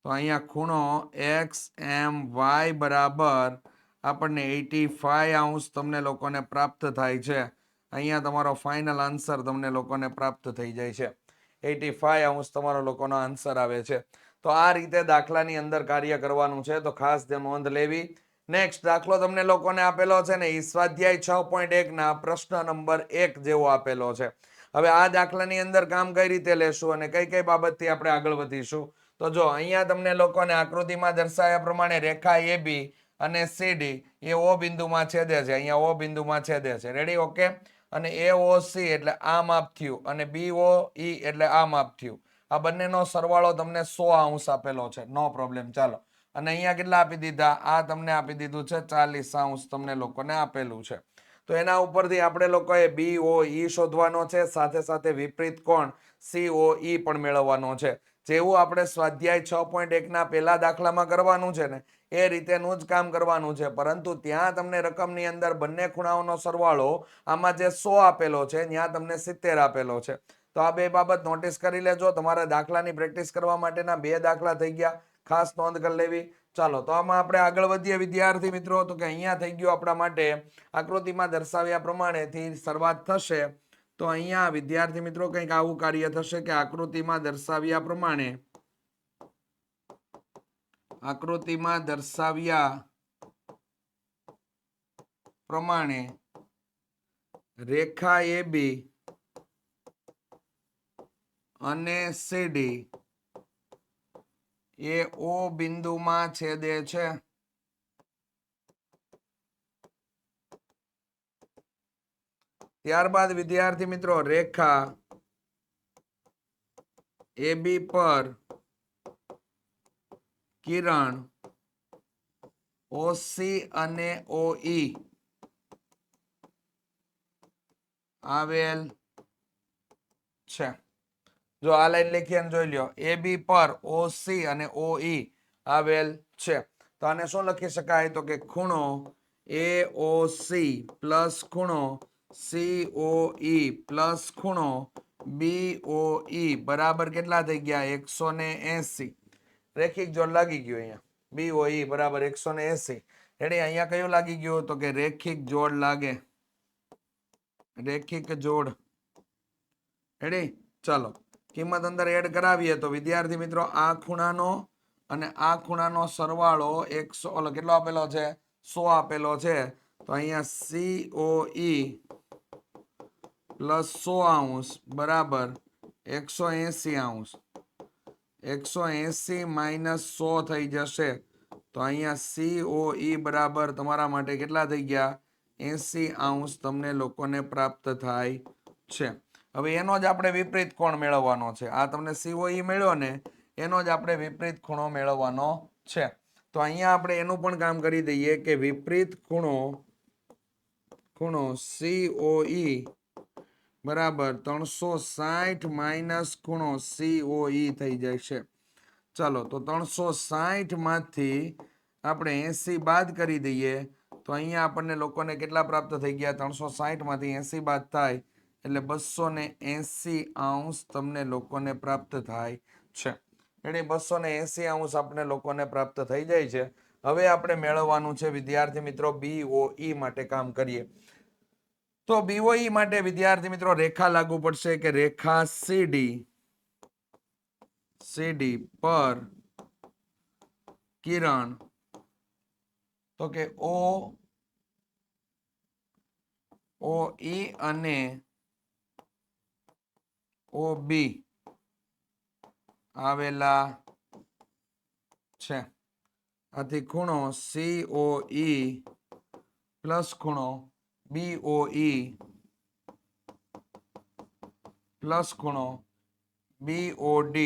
તો અહીંયા ખૂણો એક્સ એમ વાય બરાબર આપણને 85 તમને લોકોને પ્રાપ્ત થાય છે. અહીંયા તમારો ફાઇનલ આન્સર તમને લોકોને પ્રાપ્ત થઈ જાય છે. 85 તમારો લોકોનો આન્સર આવે છે. તો આ રીતે દાખલાની અંદર કાર્ય કરવાનું છે. તો ખાસ નોંધ લેવી. નેક્સ્ટ દાખલો તમને લોકોને આપેલો છે ને, એ સ્વાધ્યાય 6.1 ના પ્રશ્ન નંબર 1 જેવો આપેલો છે. હવે આ દાખલાની અંદર કામ કઈ રીતે લેશું અને કઈ કઈ બાબતથી આપણે આગળ વધીશું? તો જો અહીંયા તમને લોકોને આકૃતિમાં દર્શાવ્યા પ્રમાણે રેખા AB અને CD એ O બિંદુમાં છેદે છે. અહીંયા O બિંદુમાં છેદે છે. રેડી? ઓકે. અને AOC એટલે આ માપ થયું અને BOE એટલે આ માપ થયું. આ બંનેનો સરવાળો તમને 100 આપેલો છે. નો પ્રોબ્લેમ. ચાલો, અને અહીંયા કેટલા આપી દીધા? આ તમને આપી દીધું છે 40 તમને લોકોને આપેલું છે. તો એના ઉપરથી આપણે લોકોએ BOE શોધવાનો છે. સાથે સાથે વિપરીત કોણ COE પણ મેળવવાનો છે. જેવું આપણે સ્વાધ્યાય 6.1 ના પહેલા દાખલામાં કરવાનું છે ને, એ રીતેનું જ કામ કરવાનું છે. પરંતુ ત્યાં તમને રકમની અંદર બંને ખૂણાઓનો સરવાળો આમાં જે 100 આપેલો છે, ત્યાં તમને 70 આપેલો છે. તો આ બે બાબત નોટિસ કરી લેજો. તમારા દાખલાની પ્રેક્ટિસ કરવા માટેના 2 દાખલા થઈ ગયા. ખાસ નોંધ કરી લેવી. ચાલો, તો આમાં આપણે આગળ વધીએ વિદ્યાર્થી મિત્રો. તો કે અહીંયા થઈ ગયું આપણા માટે આકૃતિમાં દર્શાવ્યા પ્રમાણેથી શરૂઆત થશે. તો અહીંયા વિદ્યાર્થી મિત્રો કંઈક આવું કાર્ય થશે કે આકૃતિમાં દર્શાવ્યા પ્રમાણે રેખા AB અને CD એ O બિંદુમાં છેદે છે. ત્યારબાદ વિદ્યાર્થી મિત્રો રેખા AB પર કિરણ OC અને OE આવેલ છે. જો આ લાઈન લખી અને જોઈ લ્યો, AB પર OC અને OE આવેલ છે. તો આને શું લખી શકાય? તો કે ખૂણો AOC પ્લસ ખૂણો COE પ્લસ ખૂણો BOE બરાબર કેટલા થઈ ગયા? 180. રેખિક જોડ લાગી ગયું અહીંયા. BOE બરાબર 180. રેડી? અહીંયા કયું લાગી ગયું? તો કે રેખિક જોડ લાગે. રેખિક જોડ. રેડી? ચાલો કિંમત અંદર એડ કરાવીએ તો વિદ્યાર્થી મિત્રો આ ખૂણાનો અને આ ખૂણાનો સરવાળો 100 કેટલો આપેલો છે? 100 આપેલો છે. તો અહીંયા COE પ્લસ 100 બરાબર 180 180 માઇનસ 100 થઈ જશે. તો અહીંયા COE બરાબર તમારા માટે કેટલા થઈ ગયા? 80° તમને લોકોને પ્રાપ્ત થાય છે. હવે એનો જ આપણે વિપરીત કોણ મેળવવાનો છે. આ તમને COE મળ્યો ને, એનો જ આપણે વિપરીત ખૂણો મેળવવાનો છે. તો અહીંયા આપણે એનું પણ કામ કરી દઈએ કે વિપરીત ખૂણો COE બરાબર 360 માઇનસ ખૂણો COE થઈ જાય છે. ચાલો તો 360 માંથી આપણે 80 બાદ કરી દઈએ તો અહીંયા આપણને લોકોને કેટલા પ્રાપ્ત થઈ ગયા? 360 માંથી 80 બાદ થાય એટલે 280° તમને લોકોને પ્રાપ્ત થાય છે. એટલે 280° આપણે લોકોને પ્રાપ્ત થઈ જાય છે. હવે આપણે મેળવવાનું છે વિદ્યાર્થી મિત્રો BOE માટે કામ કરીએ. તો BOE માટે વિદ્યાર્થી મિત્રો રેખા લાગુ પડશે કે રેખા CD પર કિરણ તો કે OE અને OB આવેલા છે. આથી ખૂણો COE પ્લસ ખૂણો BOE પ્લસ ખૂણો BOD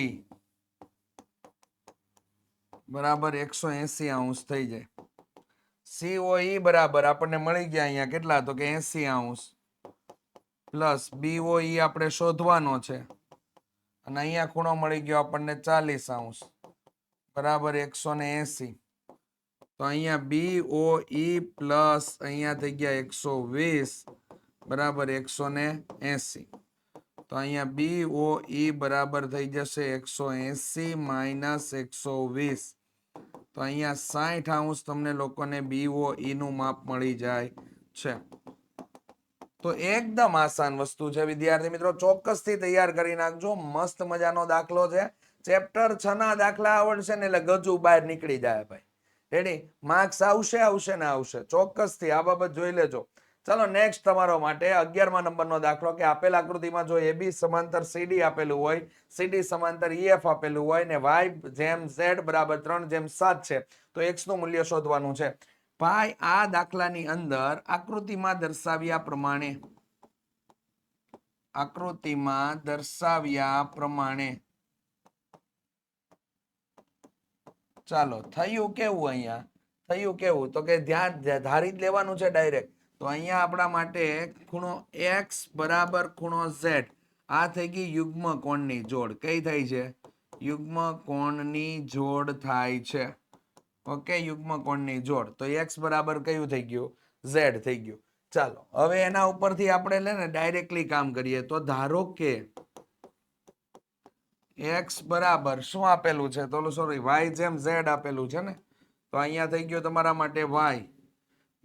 બરાબર 180° થઈ જાય. COE બરાબર આપણને મળી ગયા અહીંયા કેટલા? તો કે 80° પ્લસ BOE આપણે શોધવાનો છે અને અહીંયા ખૂણો મળી ગયો આપણને 40° બરાબર 180. તો અહીંયા BOE પ્લસ અહીંયા થઈ ગયા 120 બરાબર 180. તો અહીંયા BOE બરાબર થઈ જશે 180 માઇનસ 120. તો અહીંયા 60° તમને લોકોને BOE નું માપ મળી જાય છે. તો એકદમ આસાન વસ્તુ છે વિદ્યાર્થી મિત્રો, ચોક્કસથી તૈયાર કરી નાખજો. મસ્ત મજાનો દાખલો છે. ચેપ્ટર 6 ના દાખલા આવડશે ને એટલે ગજુ બહાર નીકળી જાય ભાઈ. રેડી? માર્ક્સ આવશે ને આવશે. ચોક્કસથી આ બાબત જોઈ લેજો. ચાલો નેક્સ્ટ તમારો માટે 11મા નંબરનો દાખલો કે આપેલ આકૃતિમાં જો AB સમાંતર CD આપેલું હોય, CD સમાંતર EF આપેલું હોય ને Y જેમ Z બરાબર 3:7 છે તો X નું મૂલ્ય શોધવાનું છે. ભાઈ આ દાખલાની અંદર આકૃતિમાં દર્શાવ્યા પ્રમાણે ચાલો થયું કેવું? અહીંયા થયું કેવું? તો કે ધ્યાન ધારી જ લેવાનું છે ડાયરેક્ટ. તો અહીંયા આપણા માટે ખૂણો X બરાબર ખૂણો Z આ થઈ ગઈ યુગ્મ કોણની જોડ. કઈ થાય છે? યુગ્મ કોણની જોડ થાય છે. ઓકે, યુગ્મ કોણની જોડ. તો X બરાબર કયું થઈ ગયું? Z થઈ ગયું. ચાલો હવે એના ઉપરથી આપણે લે ને ડાયરેક્ટલી કામ કરીએ. તો ધારો કે X બરાબર શું આપેલું છે? તો સોરી Y જેમ Z આપેલું છે ને, તો અહીંયા થઈ ગયું તમારા માટે Y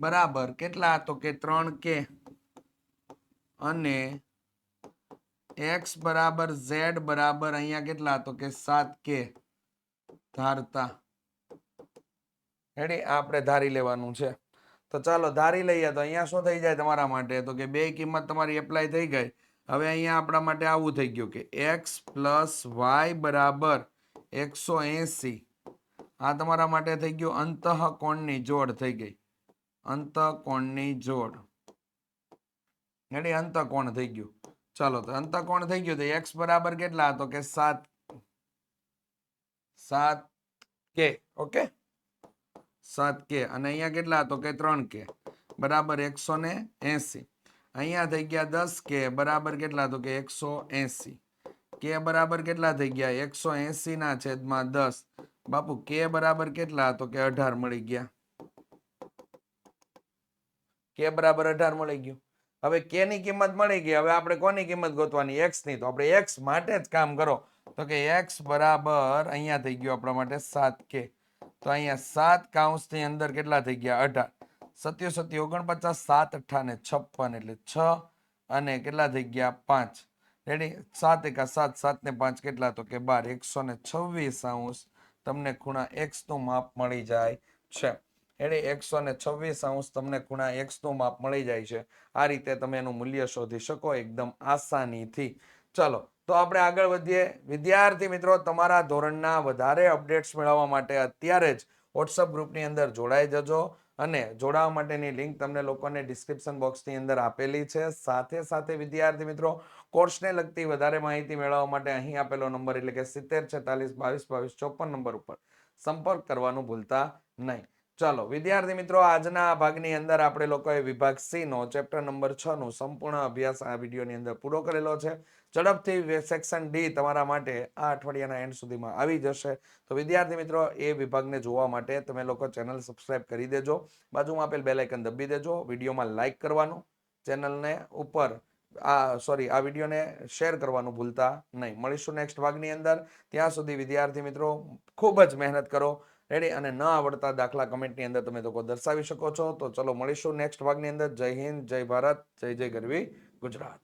બરાબર કેટલા? તો કે 3K અને X બરાબર Z બરાબર અહીંયા કેટલા? તો કે 7K ધારતા. રેડી? આપણે ધારી લેવાનું છે. તો ચાલો ધારી લઈએ. તો અહીંયા શું થઈ જાય તમારા માટે? તો કે બે કિંમત તમારી એપ્લાય થઈ ગઈ. હવે અહીંયા આપણા માટે આવું થઈ ગયું કે x પ્લસ વાય બરાબર 180. આ તમારા માટે થઈ ગયું અંતઃકોણની જોડ થઈ ગઈ. અંતઃકોણની જોડ. એટલે અંતઃકોણ થઈ ગયું. ચાલો તો અંતઃકોણ થઈ ગયું. તો x બરાબર કેટલા? તો કે 7k. Okay, 7k. અને અહીંયા કેટલા? તો કે 3k બરાબર 180. અહીંયા થઈ ગયા 10k બરાબર કેટલા? તો કે 180. k બરાબર કેટલા થઈ ગયા? 180 ના છેદમાં 10. બાપુ k બરાબર કેટલા? તો કે 18 મળી ગયા. k બરાબર 18 મળી ગયું. હવે k ની કિંમત મળી ગઈ. હવે આપણે કોની કિંમત ગોતવાની? x ની. તો આપણે x માટે જ કામ કરો. તો કે x બરાબર અહીંયા થઈ ગયું આપણા માટે 7k. તો અહીંયા 7 કૌંસની અંદર કેટલા થઈ ગયા? 18. 7 7 49, 7 8 ને 56 એટલે 6 અને કેટલા થઈ ગયા? 5. રેડી? 7 એકા 7, 7 ને 5 કેટલા? તો કે 12. 126 તમને ખૂણા x નું માપ મળી જાય છે. એટલે 126 તમને ખૂણા x નું માપ મળી જાય છે. આ રીતે તમે એનું મૂલ્ય શોધી શકો એકદમ આસાનીથી. ચલો તો આપણે આગળ વધીએ. વિદ્યાર્થી મિત્રો, તમારા ધોરણના વધારે અપડેટ્સ મેળવવા માટે અત્યારે જ વોટ્સઅપ ગ્રુપની અંદર જોડાઈ જજો. અને જોડાવા માટેની લિંક તમને લોકોને ડિસ્ક્રિપ્શન બોક્સની અંદર આપેલી છે. સાથે સાથે વિદ્યાર્થી મિત્રો, કોર્સને લગતી વધારે માહિતી મેળવવા માટે અહીં આપેલો નંબર એટલે કે 70 46 22 22 54 નંબર ઉપર સંપર્ક કરવાનું ભૂલતા નહીં. ચાલો વિદ્યાર્થી મિત્રો, આજના ભાગની અંદર આપણે લોકોએ વિભાગ સી નો ચેપ્ટર નંબર 6 નું સંપૂર્ણ અભ્યાસ આ વિડીયોની અંદર પૂરો કરેલો છે. ઝડપથી સેક્શન ડી તમારા માટે આ અઠવાડિયાના એન્ડ સુધીમાં આવી જશે. તો વિદ્યાર્થી મિત્રો, એ વિભાગને જોવા માટે તમે લોકો ચેનલ સબસ્ક્રાઇબ કરી દેજો. બાજુમાં આપેલ બેલ આઇકન દબી દેજો. વિડીયોમાં લાઇક કરવાનું, ચેનલને ઉપર આ વિડીયોને શેર કરવાનું ભૂલતા નહીં. મળીશું નેક્સ્ટ ભાગની અંદર. ત્યાં સુધી વિદ્યાર્થી મિત્રો, ખૂબ જ મહેનત કરો. રેડી? અને ન આવડતા દાખલા કમેન્ટની અંદર તમે લોકો દર્શાવી શકો છો. તો ચલો મળીશું નેક્સ્ટ ભાગની અંદર. જય હિન્દ, જય ભારત, જય જય ગરવી ગુજરાત.